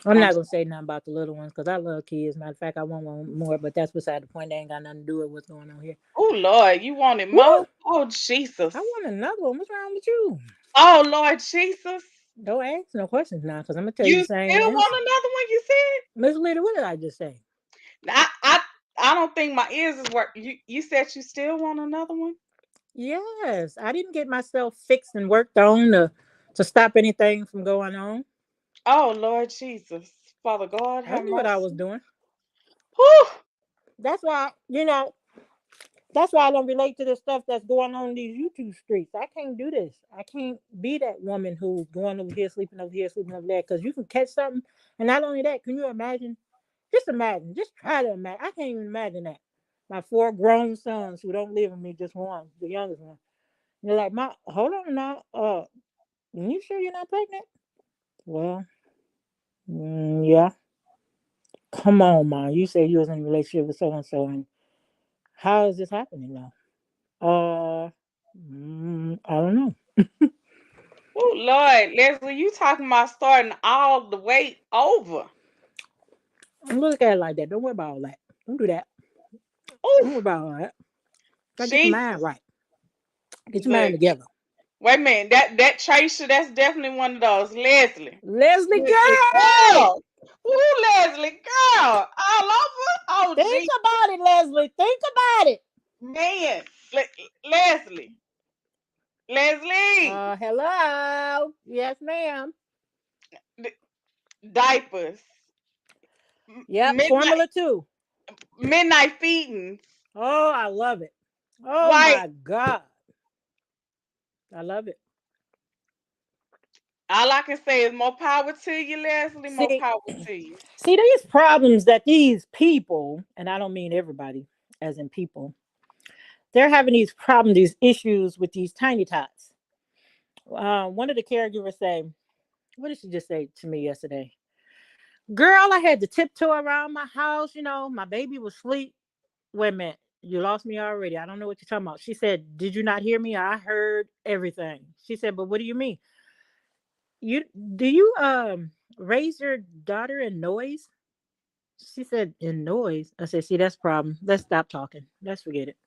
I'm I'm not s gonna say nothing about the little ones because I love kids. Matter of fact, I want one more, but that's beside the point. They ain't got nothing to do with what's going on here. Oh, Lord, you wanted Woo! more? Oh, Jesus. I want another one. What's wrong with you? Oh, Lord Jesus. Don't ask no questions now, because I'm gonna tell you You the same still answer. want another one, you said? Miss Lita, what did I just say? I I I don't think my ears is work you said you still want another one? Yes, I didn't get myself fixed and worked on to stop anything from going on. Oh, Lord Jesus. Father God, I have knew what I was mercy. doing. Whew. That's why, that's why I don't relate to the stuff that's going on in these YouTube streets. I can't do this. I can't be that woman who's going over here, sleeping over there, because you can catch something. And not only that, can you imagine? Just imagine. Just try to imagine. I can't even imagine that. My 4 grown sons who don't live with me, just one, the youngest one. They're like, hold on now. You sure you're not pregnant? Well, yeah. Come on, ma. You said you was in a relationship with so and so, and how is this happening now? I don't know. Oh, Lord, Leslie, you talking about starting all the way over. Look at it like that. Don't worry about all that. Don't do that. Oh, Don't worry about all that. Gotta get your mind Jesus. right. Get your mind Look, together. wait a minute. That Tracia, that's definitely one of those. Leslie. Leslie, Leslie, girl! girl. Ooh, Leslie, girl. All over. Oh, Think gee, about it, Leslie. Think about it. man. Leslie. Leslie. Hello. Yes, ma'am. D- diapers. Yep, Midnight Formula 2. midnight feedings. Oh, I love it. Oh Like, my God. I love it. all I can say is more power to you, Leslie. More See, power to you. see, these problems that these people, and I don't mean everybody, as in people, they're having these problems, these issues with these tiny tots. One of the caregivers say, what did she just say to me yesterday? Girl, I had to tiptoe around my house. My baby was asleep. Wait a minute. You lost me already. I don't know what you're talking about. She said, did you not hear me? I heard everything. She said, but what do you mean? You do you raise your daughter in noise? She said, in noise. I said, see, that's a problem. Let's stop talking. Let's forget it.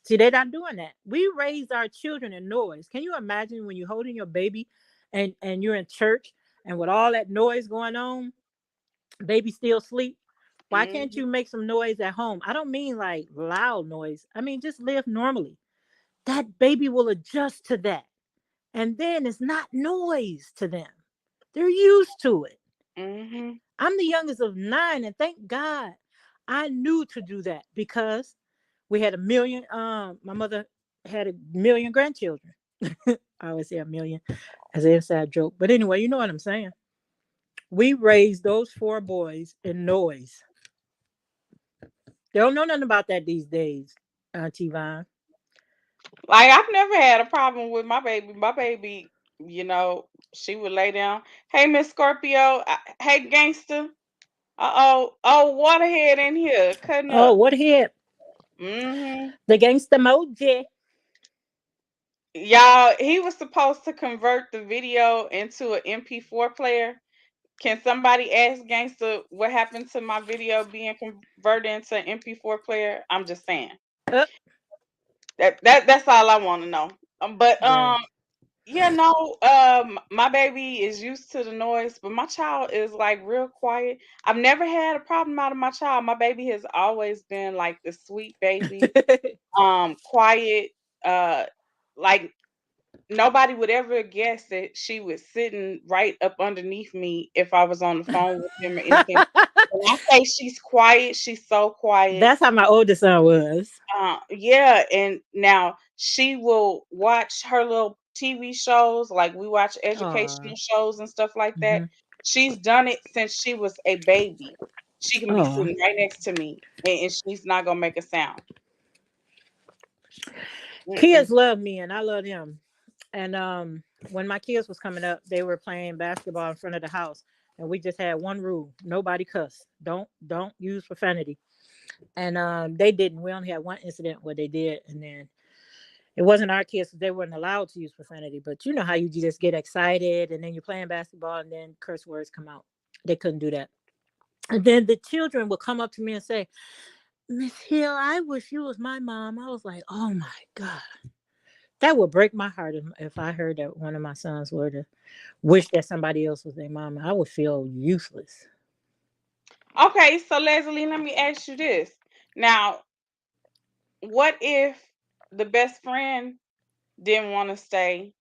See, they're not doing that. We raise our children in noise. Can you imagine when you're holding your baby and you're in church and with all that noise going on, baby still sleep? Why can't Hmm. you make some noise at home? I don't mean like loud noise. I mean just live normally. That baby will adjust to that. And then it's not noise to them. They're used to it. Hmm. I'm the youngest of 9, and thank God I knew to do that because we had a million. My mother had a million grandchildren. I always say a million as an inside joke, but anyway, you know what I'm saying. We raised those 4 boys in noise. They don't know nothing about that these days, Auntie Vine. Like, I've never had a problem with my baby. My baby, she would lay down. Hey, Miss Scorpio. Hey, gangster. Uh-oh. Oh, waterhead in here cutting Oh, up. what here? Hmm. The gangster emoji. Y'all, he was supposed to convert the video into an MP4 player. Can somebody ask Gangster what happened to my video being converted into an MP4 player? I'm just saying. Uh, That's all I want to know. But girl. my baby is used to the noise, but my child is like real quiet. I've never had a problem out of my child. My baby has always been like the sweet baby, quiet, uh, like nobody would ever guess that she was sitting right up underneath me if I was on the phone with him or anything. When I say she's quiet, she's so quiet. That's how my oldest son was. Yeah, and now she will watch her little TV shows, like we watch Oh. educational shows and stuff like that. Hmm. She's done it since she was a baby. She can be Oh, sitting right next to me, and she's not gonna make a sound. Mm-mm. kids love me and I love them. And when my kids was coming up, they were playing basketball in front of the house, and we just had one rule: nobody cuss. Don't use profanity. And they didn't. We only had one incident where they did, and then it wasn't our kids; they weren't allowed to use profanity. But you know how you just get excited, and then you're playing basketball, and then curse words come out. They couldn't do that. And then the children would come up to me and say, "Miss Hill, I wish you was my mom." I was like, "Oh my god." That would break my heart if I heard that one of my sons were to wish that somebody else was their mama. I would feel useless. Okay, so Leslie, let me ask you this. Now, what if the best friend didn't want to stay?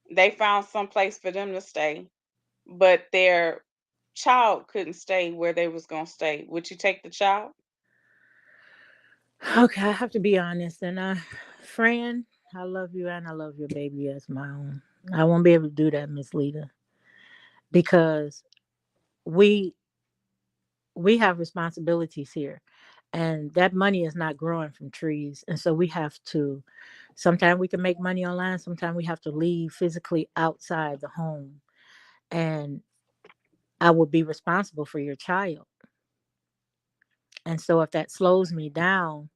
They found some place for them to stay, but their child couldn't stay where they was gonna stay. Would you take the child? Okay, I have to be honest. And friend, I love you and I love your baby as my own. I won't be able to do that, Miss Lita, because we we have responsibilities here. And that money is not growing from trees. And so we have to sometimes we can make money online, sometimes we have to leave physically outside the home. And I would be responsible for your child. And so if that slows me down,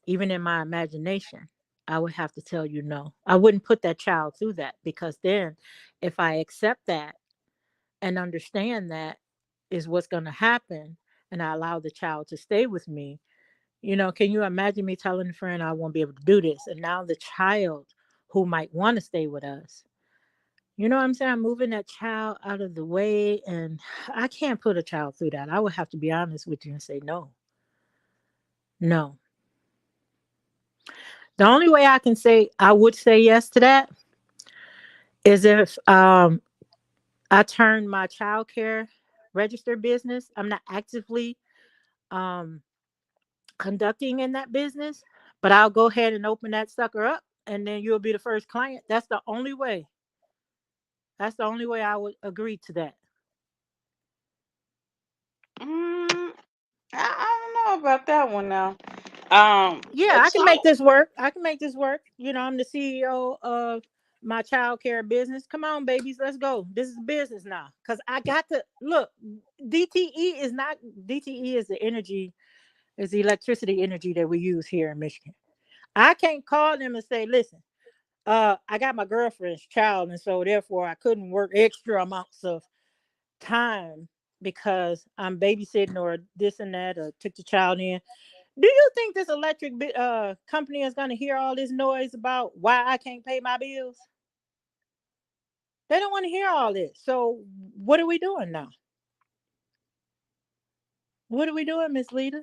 even in my imagination, I would have to tell you no. I wouldn't put that child through that, because then if I accept that and understand that is what's going to happen, and I allow the child to stay with me, can you imagine me telling a friend I won't be able to do this? And now the child who might want to stay with us, you know what I'm saying? I'm moving that child out of the way, and I can't put a child through that. I would have to be honest with you and say no. No. The only way I can say I would say yes to that is if I turn my childcare registered business. I'm not actively um, conducting in that business, but I'll go ahead and open that sucker up, and then you'll be the first client. That's the only way. That's the only way I would agree to that. Mm, I don't know about that one now. Yeah, A I can make child. this work. I can make this work. I'm the CEO of my child care business. Come on, babies, let's go. This is business now. Cause I got to look. DTE is not DTE is the energy, is the electricity energy that we use here in Michigan. I can't call them and say, listen, I got my girlfriend's child, and so therefore I couldn't work extra amounts of time because I'm babysitting or this and that, or took the child in. Do you think this electric company is going to hear all this noise about why I can't pay my bills? They don't want to hear all this. So what are we doing now? What are we doing, Miss Lita?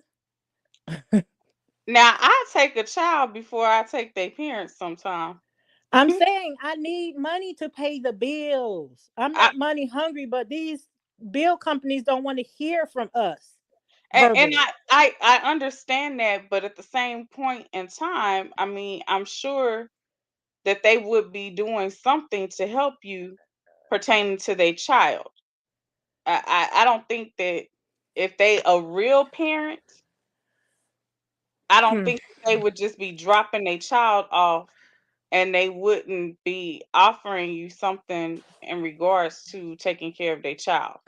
Now I take a child before I take their parents sometime. I'm saying I need money to pay the bills. I'm I not money hungry, but these bill companies don't want to hear from us and verbally. I understand that, but at the same point in time, I mean, I'm sure that they would be doing something to help you pertaining to their child. I don't think that if they a real parent, I don't Hmm. think they would just be dropping their child off and they wouldn't be offering you something in regards to taking care of their child.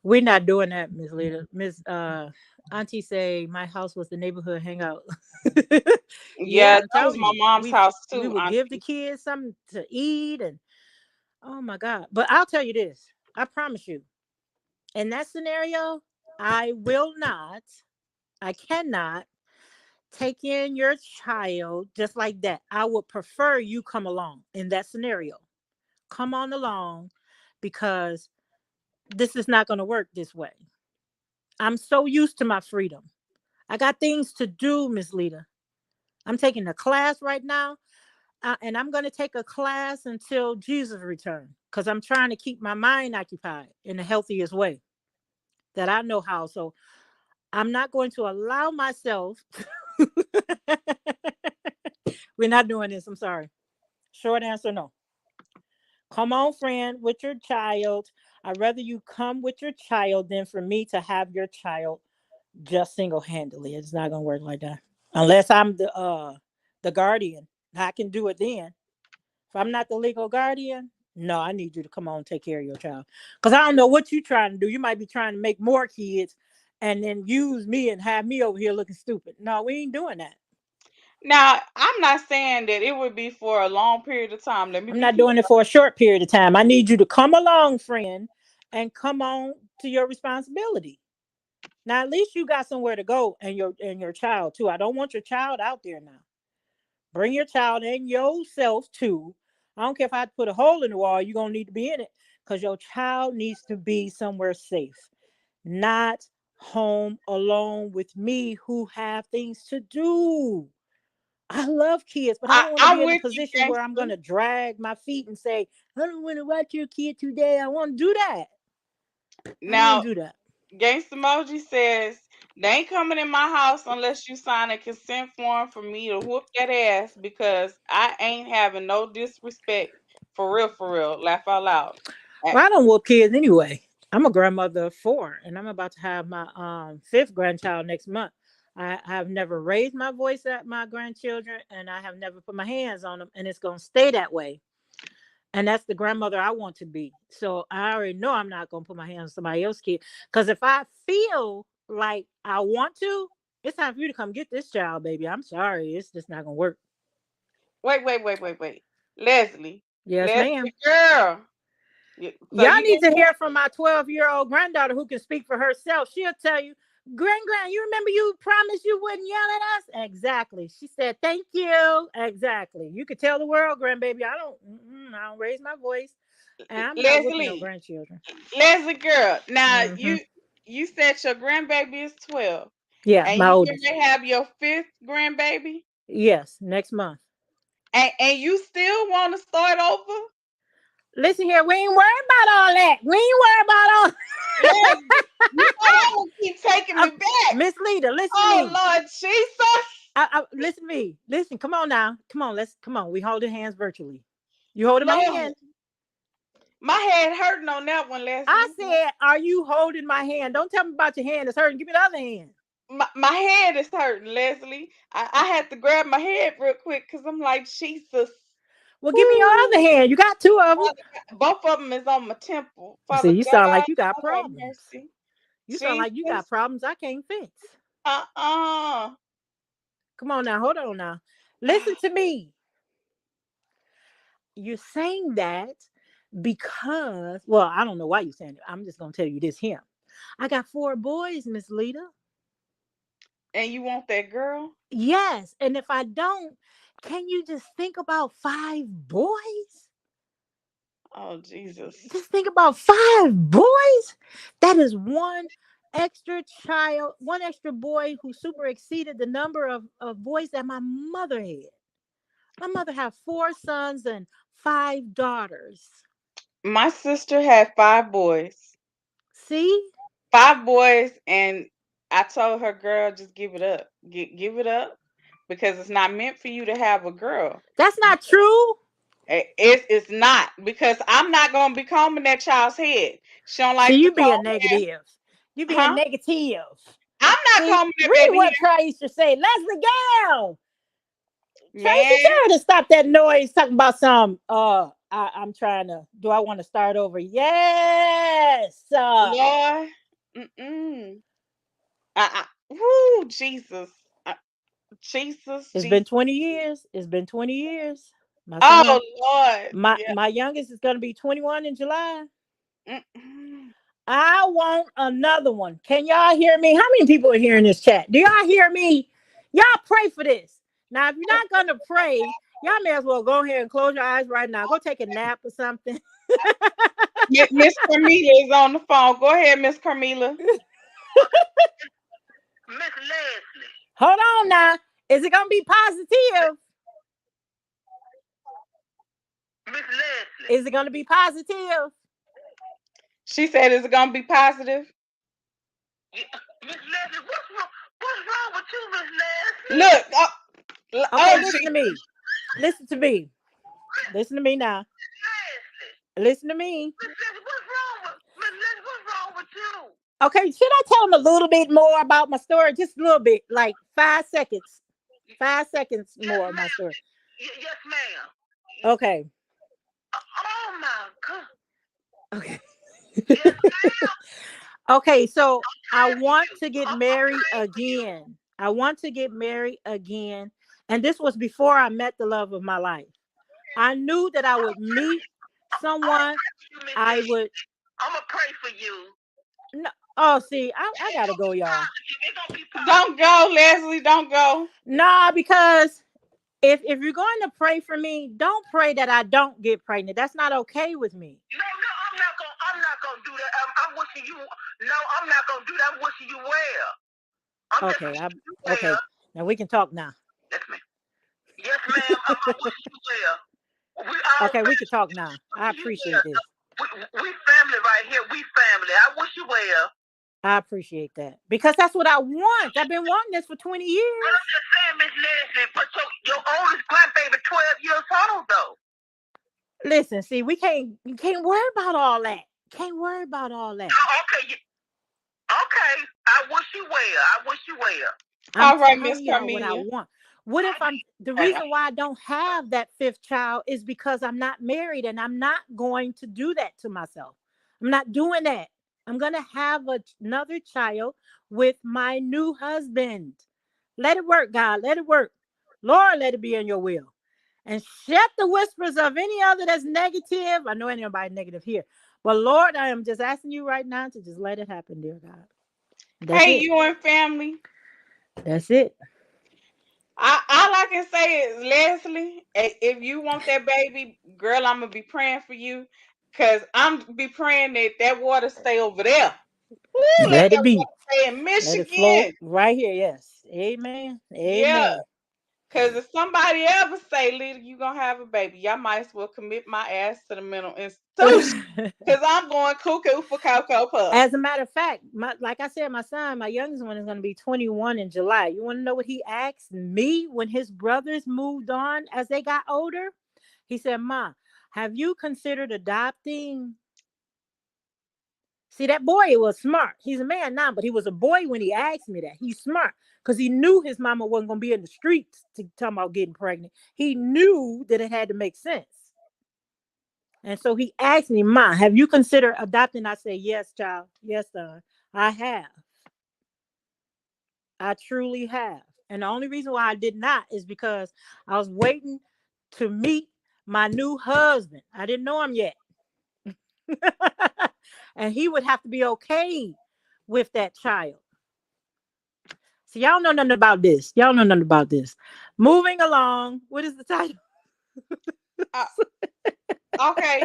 We're not doing that, Miss Lita. Miss Auntie say my house was the neighborhood hangout. Yeah, Yeah, I'm that was telling my you. mom's house We too, would give the auntie. kids something to eat, and oh my God. But I'll tell you this. I promise you, in that scenario, I will not, I cannot take in your child just like that. I would prefer you come along in that scenario. Come on along, because this is not going to work this way. I'm so used to my freedom. I got things to do, Miss Lita. I'm taking a class right now, and I'm going to take a class until Jesus returns, because I'm trying to keep my mind occupied in the healthiest way that I know how. So I'm not going to allow myself. We're not doing this. I'm sorry. Short answer, no. Come on, friend, with your child. I'd rather you come with your child than for me to have your child just single-handedly. It's not gonna work like that. Unless I'm the guardian. I can do it then. If I'm not the legal guardian, no, I need you to come on and take care of your child. Because I don't know what you're trying to do. You might be trying to make more kids and then use me and have me over here looking stupid. No, we ain't doing that. Now, I'm not saying that it would be for a long period of time. Let me I'm be not clear. doing it for a short period of time. I need you to come along, friend, and come on to your responsibility. Now, at least you got somewhere to go and your child too. I don't want your child out there now. Bring your child and yourself too. I don't care if I put a hole in the wall, you're gonna need to be in it because your child needs to be somewhere safe, not home alone with me who have things to do. I love kids, but I don't want to be I'm in a with you, position where I'm gangster. gonna drag my feet and say, I don't want to watch your kid today. I want to do that. I don't want Now, to do that. Gangsta Moji says they ain't coming in my house unless you sign a consent form for me to whoop that ass because I ain't having no disrespect. For real, for real. Laugh out loud. Well, I don't whoop kids anyway. I'm a grandmother of 4, and I'm about to have my 5th grandchild next month. I have never raised my voice at my grandchildren, and I have never put my hands on them, and it's gonna stay that way. And that's the grandmother I want to be. So I already know I'm not gonna put my hands on somebody else's kid. Because if I feel like I want to, it's time for you to come get this child, baby. I'm sorry, it's just not gonna work. Wait. Leslie. Yes, ma'am. Leslie girl. So Y'all you need get to hear from my 12-year-old granddaughter who can speak for herself. She'll tell you, Grand, you remember you promised you wouldn't yell at us? Exactly. She said, thank you. Exactly. You could tell the world, grandbaby, I don't raise my voice. And I'm not whooping no Leslie. grandchildren. Leslie girl. Now Hmm. you said your grandbaby is 12. Yeah, And my you oldest. can have your 5th grandbaby. Yes, next month. And you still want to start over? Listen here, we ain't worried about all that. We ain't worried about all Leslie, you know I will keep taking me back. Miss Leader, listen to Oh me. Lord Jesus. Listen to me. Listen, come on now. Come on. We holding hands virtually. You holding my Lord, hand? my head hurting on that one, I Leslie. said, are you holding my hand? Don't tell me about your hand. It's hurting. Give me the other hand. My head is hurting, Leslie. I had to grab my head real quick because I'm like, Jesus. Well, give me your Woo. other hand. You got 2 of them. Both of them is on my temple. See, Father you sound God, like you got Lord have problems. mercy. You sound like you got Jesus. problems I can't fix. Uh-uh. Come on now. Hold on now. Listen to me. You're saying that because, well, I don't know why you're saying it. I'm just going to tell you this here. I got 4 boys, Miss Lita. And you want that girl? Yes. And if I don't, can you just think about 5 boys? Oh, Jesus. Just think about 5 boys. That is one extra child, one extra boy who super exceeded the number of boys that my mother had. My mother had 4 sons and 5 daughters. My sister had 5 boys. See? 5 boys, and I told her, girl, just give it up. Give it up because it's not meant for you to have a girl. That's not true. It's not because I'm not gonna be combing that child's head. She don't See, like the you being comb hair. negative. You being Huh? negative. I'm not See, combing that read baby what hair, Tracy say. Leslie Gale. Tracy, man. tell her to stop that noise talking about some I'm trying to do I want to start over? Yes. Lord, woo, Jesus, Jesus, It's been Jesus. 20 years. It's been 20 years. My son, Oh Lord, yeah. my youngest is gonna be 21 in July. Mm-mm. I want another one. Can y'all hear me? How many people are here in this chat? Do y'all hear me? Y'all pray for this. Now, if you're not gonna pray, y'all may as well go ahead and close your eyes right now. Go take a nap or something. Miss Carmela is on the phone. Go ahead, Miss Carmela. Miss Leslie. Hold on now. Is it gonna be positive? Miss Leslie. Is it gonna be positive? She said, "Is it gonna be positive?" Yeah. Miss Leslie, what's wrong with you, Miss Leslie? Look, Okay, oh, listen to Jesus. me. Listen to me. Listen to me now. Leslie. Listen to me. Miss Leslie, what's wrong with Okay, should I tell them a little bit more about my story? Just a little bit, like 5 seconds. 5 seconds Yes, more of my ma'am. story. Yes, ma'am. Okay. Oh my God. Okay. Yes, ma'am. Okay, so I I'm praying want for you. to get I'm married praying for you. again. I want to get married again. And this was before I met the love of my life. I knew that I would meet I'm gonna someone. pray for you, Miss I Lee. would I'm gonna pray for you. no, oh, see, I It's gotta gonna go, be y'all. positive. It's gonna be Don't positive. go, Leslie. Don't go. Nah, because if you're going to pray for me, don't pray that I don't get pregnant. That's not okay with me. No, I'm not gonna do that. I'm wishing you. No, I'm not gonna do that. I'm wishing you well. I'm just Okay, wishing you okay. well. Now we can talk now. Yes, ma'am. Yes, ma'am. I'm wishing you well. We all Okay, we can family. talk now. I You appreciate this. well. We family right here. We family. I wish you well. I appreciate that because that's what I want. I've been wanting this for 20 I'm years. just saying, Miss Leslie, but your oldest grandbaby 12 years old though. Listen, see, you can't worry about all that. Can't worry about all that. Oh, okay. Okay. I wish you well. I wish you well. I'm All right, Miss telling y'all what I Carmelia. want. What if the All right. reason why I don't have that fifth child is because I'm not married and I'm not going to do that to myself. I'm not doing that. I'm going to have another child with my new husband. Let it work, God. Let it work. Lord, let it be in your will. And shut the whispers of any other that's negative. I know ain't nobody negative here. But Lord, I am just asking you right now to just let it happen, dear God. That's Hey, it. you and family. That's it. All I can say is, Leslie, if you want that baby, girl, I'm gonna be praying for you, cause I'm be praying that water stay over there. Ooh, let Let it that be. water stay in Let it flow Michigan. right here. Yes. Amen. Yeah, Amen. cause if somebody ever say, Lita, you gonna have a baby, y'all might as well commit my ass to the mental institution, cause I'm going cuckoo for Cocoa Puffs. As a matter of fact, like I said, my son, my youngest one, is going to be 21 in July. You want to know what he asked me when his brothers moved on as they got older? He said, "Ma, have you considered adopting?" See, that boy was smart. He's a man now, but he was a boy when he asked me that. He's smart because he knew his mama wasn't going to be in the streets to talk about getting pregnant. He knew that it had to make sense. And so he asked me, "Ma, have you considered adopting?" I said, "Yes, child. Yes, son. I have. I truly have." And the only reason why I did not is because I was waiting to meet my new husband. I didn't know him yet. And he would have to be okay with that child. So y'all know nothing about this. Y'all know nothing about this. Moving along. What is the title? Uh, okay.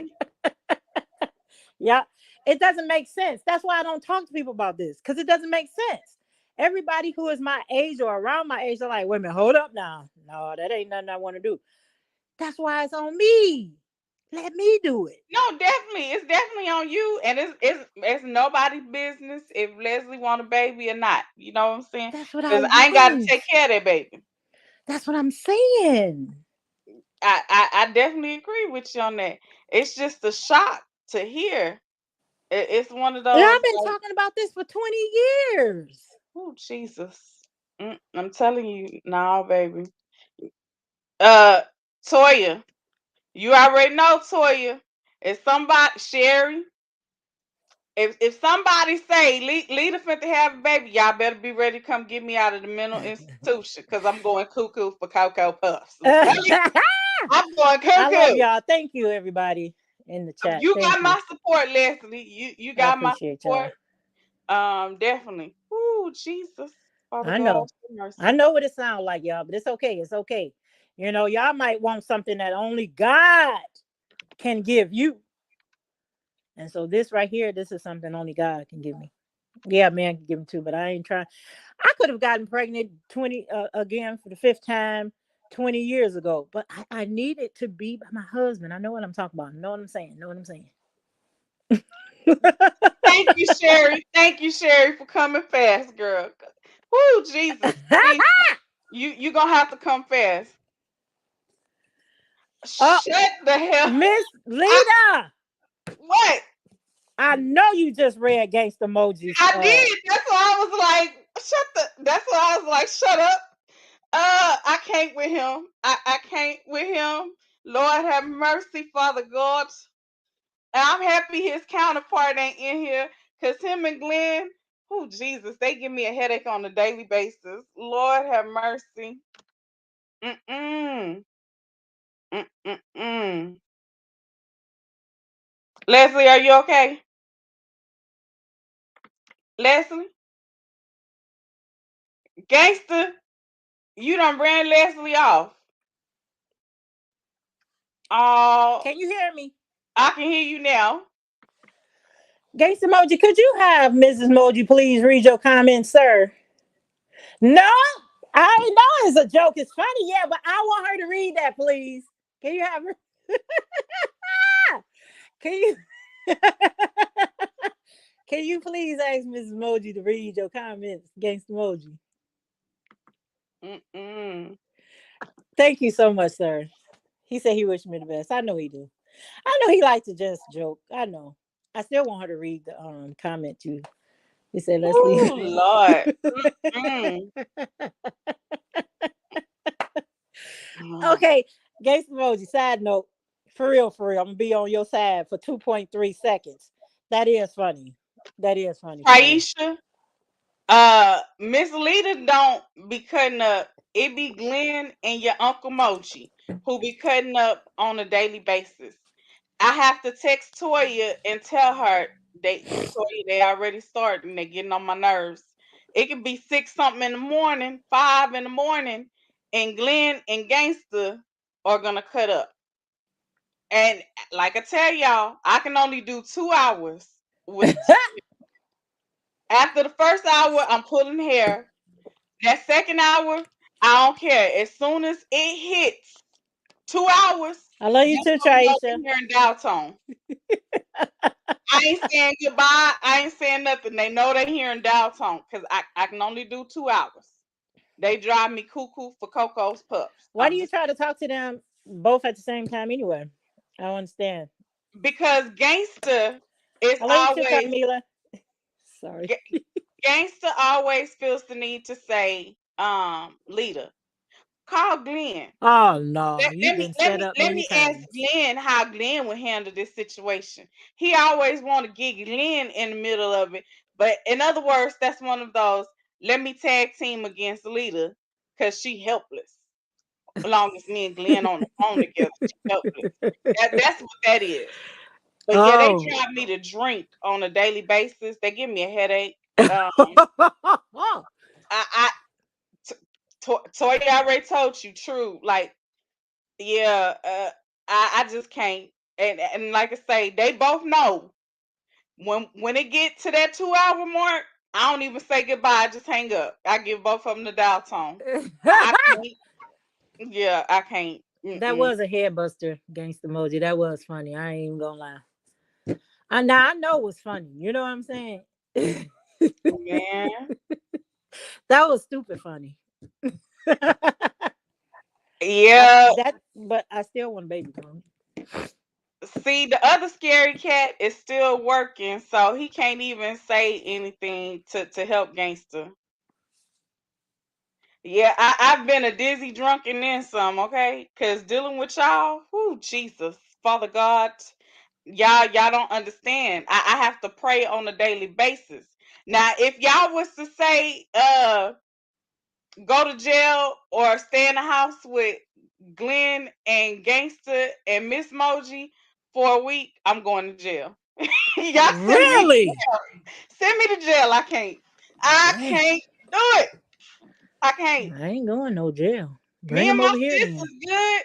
Yeah. It doesn't make sense. That's why I don't talk to people about this, because it doesn't make sense. Everybody who is my age or around my age are like, wait a minute, hold up now. No, that ain't nothing I want to do. That's why it's on me. Let me do it. No, definitely, it's definitely on you, and it's nobody's business if Leslie want a baby or not. You know what I'm saying? That's what I Because I ain't got to want. take care of that baby. That's what I'm saying. I definitely agree with you on that. It's just a shock to hear. It's one of And those I've been like, talking about this for 20 years. oh Jesus, I'm telling you, now, baby. Toya, you already know, Toya. If somebody Sherry, if somebody say Lita finna have a baby, y'all better be ready to come get me out of the mental institution, because I'm going cuckoo for Cocoa Puffs. I'm telling you, I I'm going love cuckoo. y'all. Thank you, everybody in the chat. You Thank got you. my support, Leslie. You I got my appreciate y'all. support. Definitely. Ooh, Jesus. Father I God, have know. I mercy. know what it sounds like, y'all, but it's okay. It's okay. You know, y'all might want something that only God can give you. And so this right here, this is something only God can give me. Yeah, man can give them too, but I ain't trying. I could have gotten pregnant 20 again for the fifth time 20 years ago, but I needed to be by my husband. I know what I'm talking about. Know what I'm saying? Know what I'm saying? Thank you, Sherry, for coming fast, girl. Ooh, Jesus. See, you gonna have to come fast. Oh, Shut the hell. Miss I, Lita. what? I know you just read Gangsta Emoji's. I did. That's why I was like, that's why I was like, shut up. I can't with him. I can't with him. Lord have mercy, Father God. And I'm happy his counterpart ain't in here. Cause him and Glenn, oh Jesus, they give me a headache on a daily basis. Lord have mercy. Mm-mm. Mm-mm-mm. Leslie, are you okay? Leslie? Gangster, you done ran Leslie off. Oh, Can you hear me? I can hear you now. Gangsta Emoji, could you have Mrs. Emoji please read your comments, sir? No, I know it's a joke. It's funny, yeah, but I want her to read that, please. Can you have her? Can you? Can you please ask Mrs. Emoji to read your comments, Gangsta Emoji? Mm-mm. Thank you so much, sir. He said he wished me the best. I know he do. I know he likes to just joke. I know. I still want her to read the comment too. He said, Leslie. Oh Lord. Mm-mm. Okay, Gangsta Emoji, side note. For real, I'm gonna be on your side for 2.3 seconds. That is funny. That is funny. Taisha, Miss Lita don't be cutting up. It be Glenn and your Uncle Mochi who be cutting up on a daily basis. I have to text Toya and tell her they already started and they getting on my nerves. It could be 6 something in the morning, 5 in the morning, and Glenn and Gangster are gonna cut up. And like I tell y'all, I can only do 2 hours with after the first hour, I'm pulling hair. That second hour, I don't care. As soon as it hits 2 hours, I love you just too, so you know Traisha. they're hearing dial tone. I ain't saying goodbye. I ain't saying nothing. They know they hearing dial tone because I can only do 2 hours. They drive me cuckoo for Coco's Pups. Why do I'm you just try to talk to them both at the same time anyway? I don't understand. because gangster is I love you too, always Carmela. Sorry. gangster always feels the need to say leader. Call Glenn. Oh no, Let, you've let me been let set me up let many me ask times. Glenn how Glenn would handle this situation. He always want to get Glenn in the middle of it, but in other words, that's one of those. Let me tag team against Lita because she helpless. As long as me and Glenn on the phone together, she helpless. That's what that is. But yeah, they Oh. drive me to drink on a daily basis. They give me a headache. Um, I Toya already told you, true. Like yeah, I just can't. And like I say, they both know when it get to that 2 hour mark, I don't even say goodbye. I just hang up. I give both of them the dial tone. I can't. Yeah, I can't. That Mm-mm. was a head buster, Gangsta Emoji. That was funny. I ain't even gonna lie. I know it was funny. You know what I'm saying? Man. That was stupid funny. Yeah. But I still want a baby girl. See, the other scary cat is still working, so he can't even say anything to help gangster. Yeah, I've been a dizzy drunk and then some, okay? Because dealing with y'all, whoo, Jesus, Father God, y'all don't understand. I have to pray on a daily basis. Now, if y'all was to say, go to jail or stay in the house with Glenn and Gangster and Miss Moji for a week, I'm going to jail. Y'all send me to Really? jail. Send me to jail. I can't. I Dang. can't do it. I can't. I ain't going no jail. Me Bring and them my over here sis then. is good.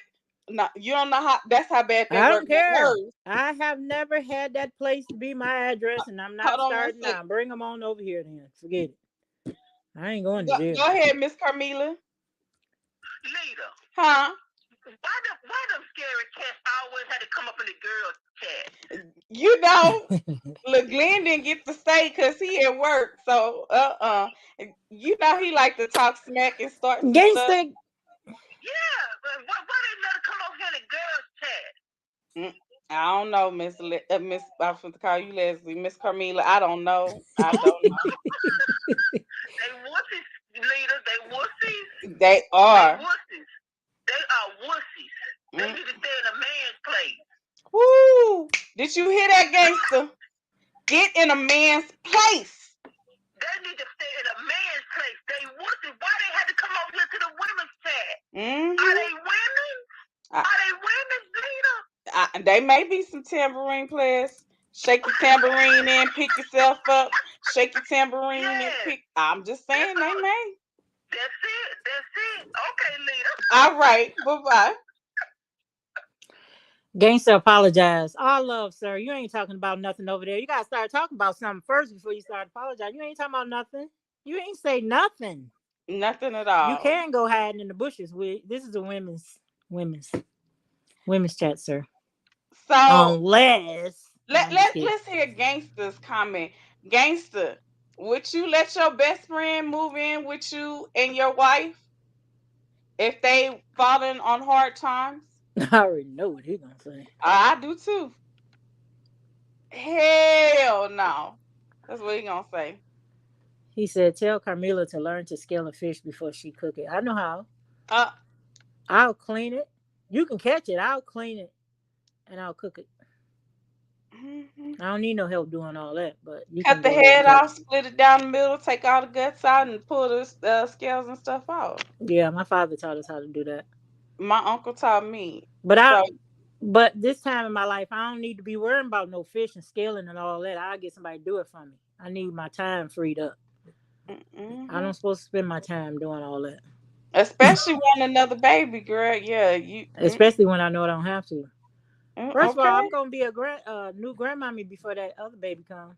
No, you don't know how. That's how bad they I work don't my care. nerves. I have never had that place to be my address, and I'm Hold not on one starting sec. now. Bring them on over here then. Forget it. I ain't going to Go jail. ahead, Miss Carmela. Leader, Huh? why them scary cats always had to come up in the girl chat? You know, look, Glenn didn't get to stay because he at work. So, you know, he like to talk smack and start some stuff. Gangsta. Yeah, but why they let her come over here in the girls chat? I don't know, Miss. I'm going to call you Leslie, Miss Carmela. I don't know. I don't know. They wussies, leader. They wussies. They are. They wussies. They are wussies. They need to stay in a man's place. Woo! Did you hear that, gangster? Get in a man's place. They need to stay in a man's place. They wussies. Why they had to come over here to the women's chat? Are they women? Are they women, leader? They may be some tambourine players. Shake your tambourine in, pick yourself up. Shake your tambourine and pick. I'm just saying they may. That's it. That's it. Okay, leader. All right. Bye-bye. Gangster apologize. All love, sir. You ain't talking about nothing over there. You gotta start talking about something first before you start apologizing. You ain't talking about nothing. You ain't say nothing. Nothing at all. You can go hiding in the bushes. This is a women's chat, sir. So unless let's hear Gangster's comment. Gangster, would you let your best friend move in with you and your wife if they falling on hard times? I already know what he's gonna say. I do too. Hell no. That's what he gonna say. He said, "Tell Carmela to learn to scale a fish before she cook it." I know how. I'll clean it. You can catch it. I'll clean it, and I'll cook it. I don't need no help doing all that. But you cut the head off, split it down the middle, take all the guts out, and pull the scales and stuff out. Yeah, my father taught us how to do that. My uncle taught me. But this time in my life, I don't need to be worrying about no fish and scaling and all that. I'll get somebody to do it for me. I need my time freed up. I'm not supposed to spend my time doing all that. Especially when another baby, girl. Yeah, you. Especially when I know I don't have to. First of all, I'm gonna be a new grandmommy before that other baby comes.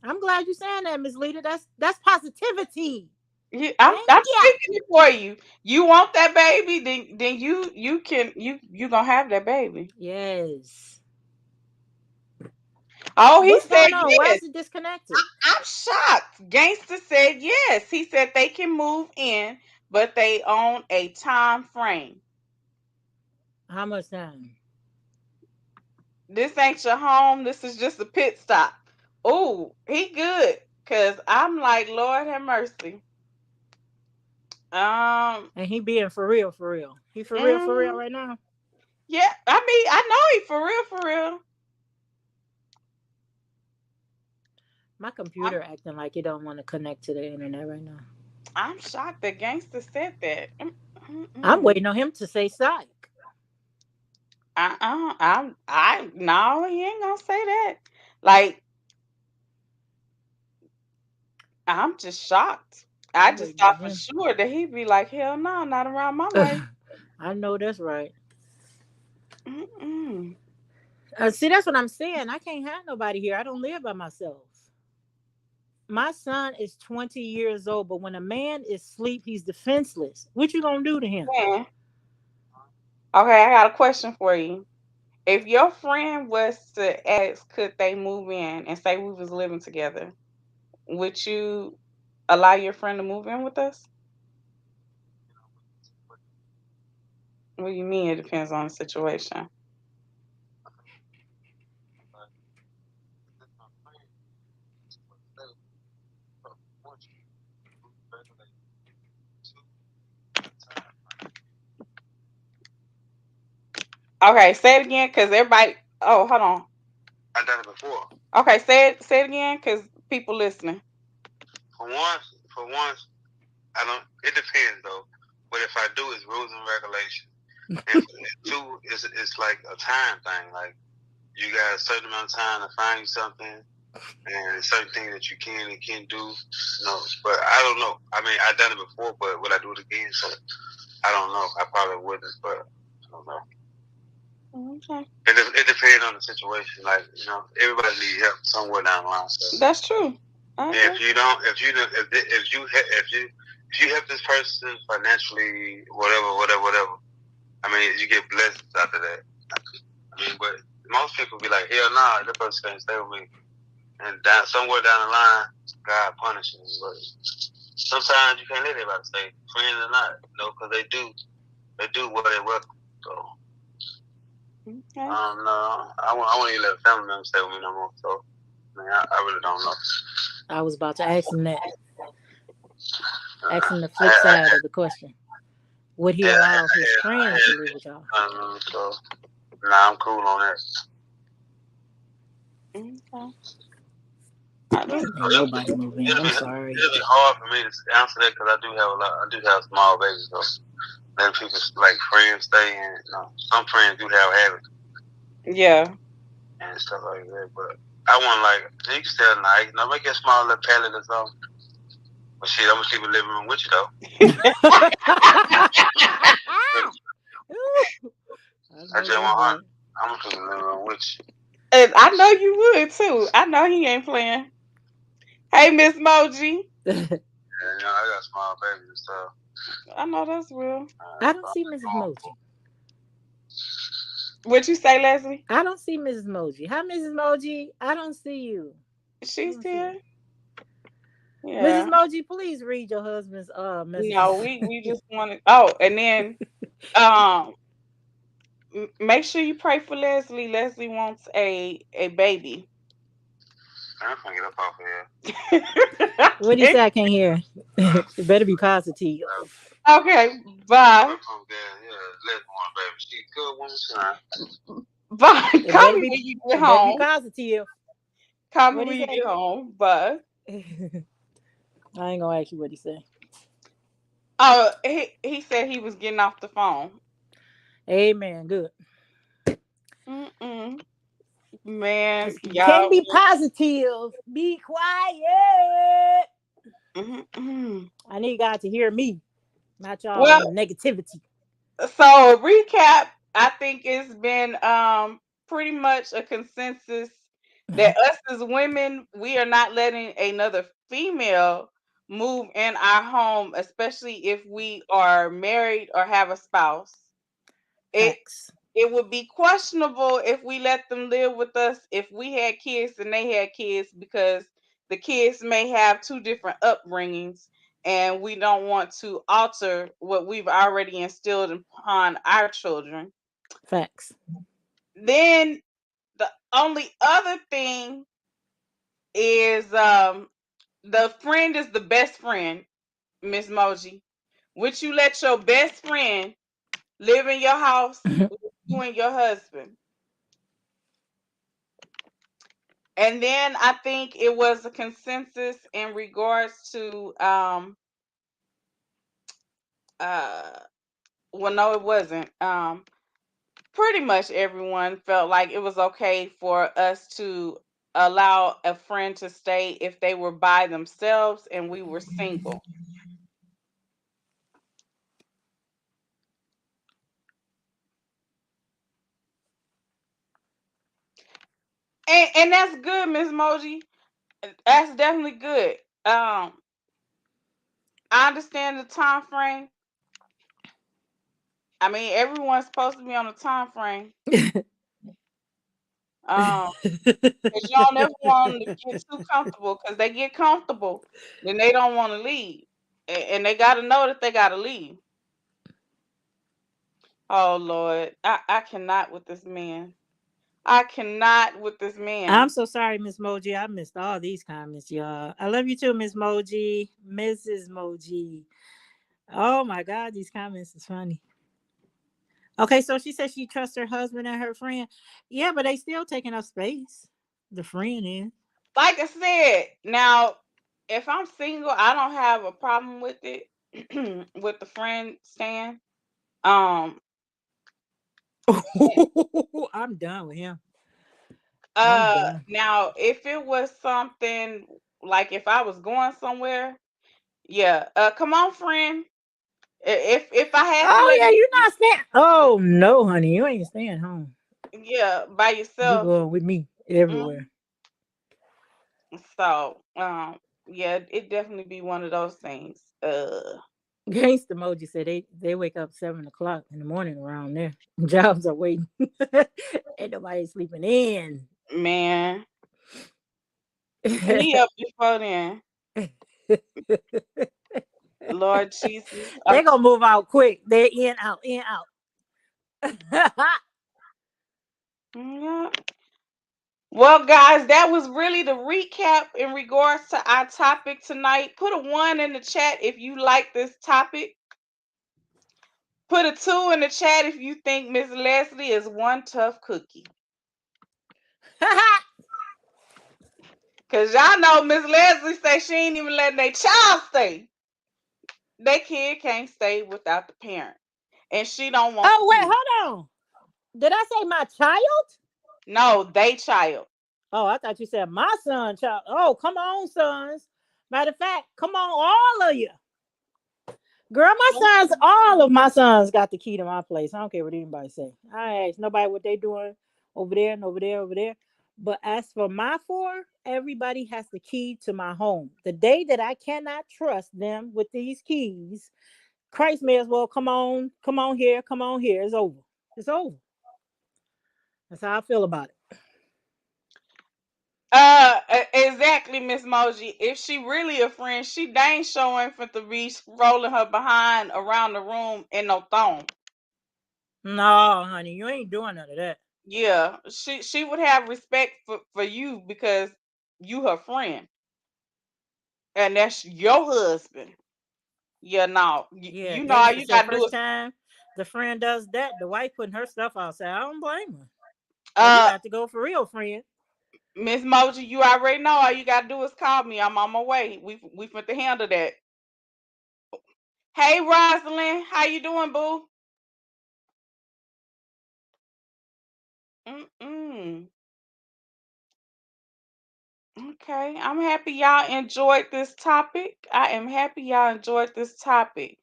I'm glad you're saying that, Miss Lita. That's positivity. I'm speaking it for you. You want that baby, then you gonna have that baby. Yes. Oh, he said yes. Why is it disconnected? I'm shocked. Gangster said yes. He said they can move in, but they own a time frame. How much time? This ain't your home. This is just a pit stop. Oh, he good. Cause I'm like, Lord have mercy. And he being for real. He for real right now. Yeah, I mean, I know he for real. My computer acting like it don't want to connect to the internet right now. I'm shocked that Gangster said that. I'm waiting on him to say psych. No, he ain't gonna say that. Like, I'm just shocked. I just thought for sure that he'd be like, hell no, not around my life. I know that's right. See, that's what I'm saying. I can't have nobody here. I don't live by myself. My son is 20 years old, but when a man is asleep, he's defenseless. What you gonna do to him? Yeah. Okay, I got a question for you. If your friend was to ask, could they move in and say we was living together, would you allow your friend to move in with us? What do you mean? It depends on the situation. Okay, say it again, cause everybody. Oh, hold on. I've done it before. Okay, say it again, cause people listening. For once, I don't. It depends though. But if I do, it's rules and regulations. And two, it's like a time thing. Like you got a certain amount of time to find you something, and certain things that you can and can't do. No, but I don't know. I mean, I've done it before, but would I do it again? So I don't know. I probably wouldn't, but I don't know. Okay. It depends on the situation. Like, everybody needs help somewhere down the line. So. That's true. Okay. If you help this person financially, whatever. I mean, you get blessed after that. I mean, but most people be like, hell nah, that person can't stay with me. And somewhere down the line, God punishes you. But sometimes you can't let everybody stay, friends or not, because they do what they work. So. Okay. No, I won't even let family members stay with me no more. So, I really don't know. I was about to ask him that. Ask him the I, flip I, side of the question. Would he I, allow his I friend to live with y'all? So, I'm cool on that. Okay. Ain't nobody moving. I'm sorry. It'll be hard for me to answer that because I do have small babies. So, letting people like friends stay, and some friends do have habits. Yeah. And stuff like that, but I want you can stay at night. Make a small little pallet or something. But shit, I'm gonna sleep in the living room with you though. I just want I'm gonna sleep in the living room with you. And I know you would too. I know he ain't playing. Hey, Miss Moji. Yeah, I got small babies and stuff. I know that's real. I don't see Mrs. Moji. What you say, Leslie? I don't see Mrs. Moji. Hi, Mrs. Moji. I don't see you. She's here. Yeah. Mrs. Moji, please read your husband's message. No, we just wanted. Oh, and then make sure you pray for Leslie. Leslie wants a baby. I'm gonna get up off here. What do you say? I can't hear. It better be positive. Okay, bye. Baby. She good woman. Bye. Call me when you get home. Be positive. Call me when you get home. Bye. I ain't gonna ask you what he said. Oh, he said he was getting off the phone. Amen. Good. Man, y'all can't be positive. Be quiet. I need God to hear me, not y'all negativity. So recap, I think it's been pretty much a consensus that us as women, we are not letting another female move in our home, especially if we are married or have a spouse. It would be questionable if we let them live with us if we had kids and they had kids, because the kids may have two different upbringings and we don't want to alter what we've already instilled upon our children. Facts. Then the only other thing is the friend is the best friend, Miss Moji. Would you let your best friend live in your house with you and your husband? And then I think it was a consensus in regards to well, no, it wasn't. Pretty much everyone felt like it was okay for us to allow a friend to stay if they were by themselves and we were single. And that's good, Miss Moji. That's definitely good. I understand the time frame. I mean, everyone's supposed to be on a time frame. Because y'all never want them to get too comfortable, because they get comfortable, then they don't want to leave. And they got to know that they got to leave. Oh, Lord. I cannot with this man. I cannot with this man. I'm so sorry, Miss Moji. I missed all these comments, y'all. I love you too, Miss Moji. Mrs. Moji. Oh, my God. These comments is funny. Okay, so she said she trusts her husband and her friend. Yeah, but they still taking up space. The friend is. Like I said, now, if I'm single, I don't have a problem with it, with the friend stand. I'm done with him. Now, if it was something like if I was going somewhere, yeah. Come on, friend. If I had to yeah, you're not staying. Oh no, honey, you ain't staying home. Yeah, by yourself. You going with me everywhere. So, yeah, it definitely be one of those things. Gangsta Emoji said they wake up 7 o'clock in the morning around there. Jobs are waiting. Ain't nobody sleeping in. Man. He up before then. Lord Jesus. They're gonna move out quick. They're in, out, in, out. Yeah. Well, guys, that was really the recap in regards to our topic tonight. Put a 1 in the chat if you like this topic. Put a 2 in the chat if you think Miss Leslie is one tough cookie. Cause y'all know Miss Leslie say she ain't even letting their child stay. Their kid can't stay without the parent. And she don't want Oh, wait, to. hold on. Did I say my child? No, they child. Oh, I thought you said my son child. Oh, come on, sons. Matter of fact, come on, all of you. Girl, all of my sons got the key to my place. I don't care what anybody say. I ask nobody what they doing over there and over there, over there. But as for my 4, everybody has the key to my home. The day that I cannot trust them with these keys, Christ may as well come on here. It's over. It's over. That's how I feel about it. Exactly, Miss Moji. If she really a friend, she dang showing for the be rolling her behind around the room in no thong. No, honey, you ain't doing none of that. Yeah, she would have respect for you because you her friend, and that's your husband. Yeah, no, Yeah, you know all you gangster said gotta do first is time the friend does that, the wife putting her stuff outside. I don't blame her. So you got to go for real, friend. Miss Moji, you already know all you gotta do is call me. I'm on my way. We finna handle that. Hey Rosalind, how you doing, boo? Okay, I'm happy y'all enjoyed this topic. I am happy y'all enjoyed this topic.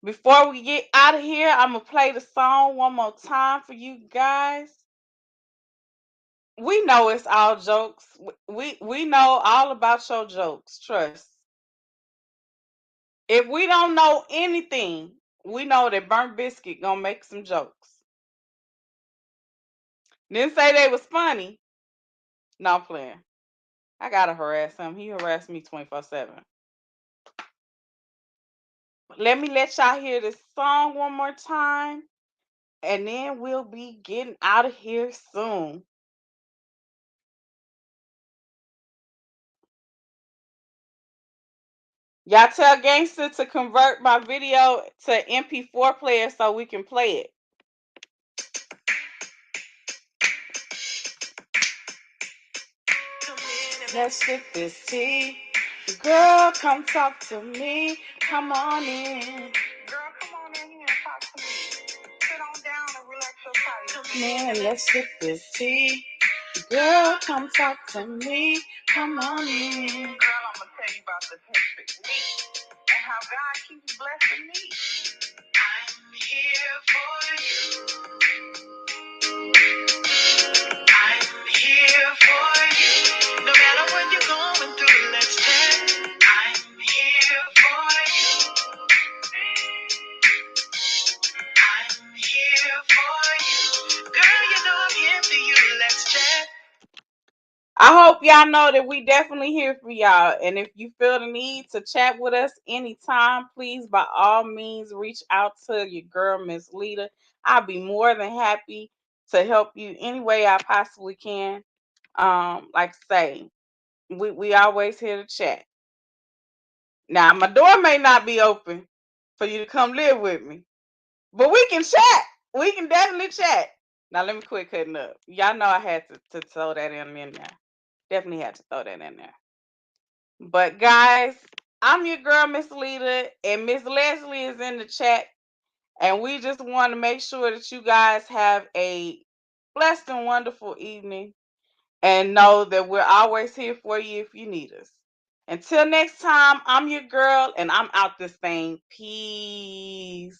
Before we get out of here, I'm gonna play the song one more time for you guys. We know it's all jokes. We know all about your jokes. Trust. If we don't know anything, we know that Burnt Biscuit gonna make some jokes. Didn't say they was funny. No, I'm playing. I gotta harass him. He harassed me 24/7. Let me let y'all hear this song one more time, and then we'll be getting out of here soon. Y'all tell Gangster to convert my video to MP4 player so we can play it. Let's sip this tea. Girl, come talk to me. Come on in. Girl, come on in here and talk to me. Sit on down and relax your body. Come in, let's sip this tea. Girl, come talk to me. Come on in. Girl, I'm going to tell you about the perfect week and how God keeps blessing me. I'm here for you. I'm here for you. No matter what you're going through, let's chat. I'm here for you. I'm here for you. Girl, you know I'm here for you. Let's chat. I hope y'all know that we definitely here for y'all. And if you feel the need to chat with us anytime, please, by all means, reach out to your girl, Miss Lita. I'll be more than happy to help you any way I possibly can. Like I say, we always here to chat. Now, my door may not be open for you to come live with me, but we can chat. We can definitely chat. Now, let me quit cutting up. Y'all know I had to throw that in there. Definitely had to throw that in there. But guys, I'm your girl, Miss Lita, and Miss Leslie is in the chat. And we just want to make sure that you guys have a blessed and wonderful evening. And know that we're always here for you if you need us. Until next time, I'm your girl, and I'm out this thing. Peace.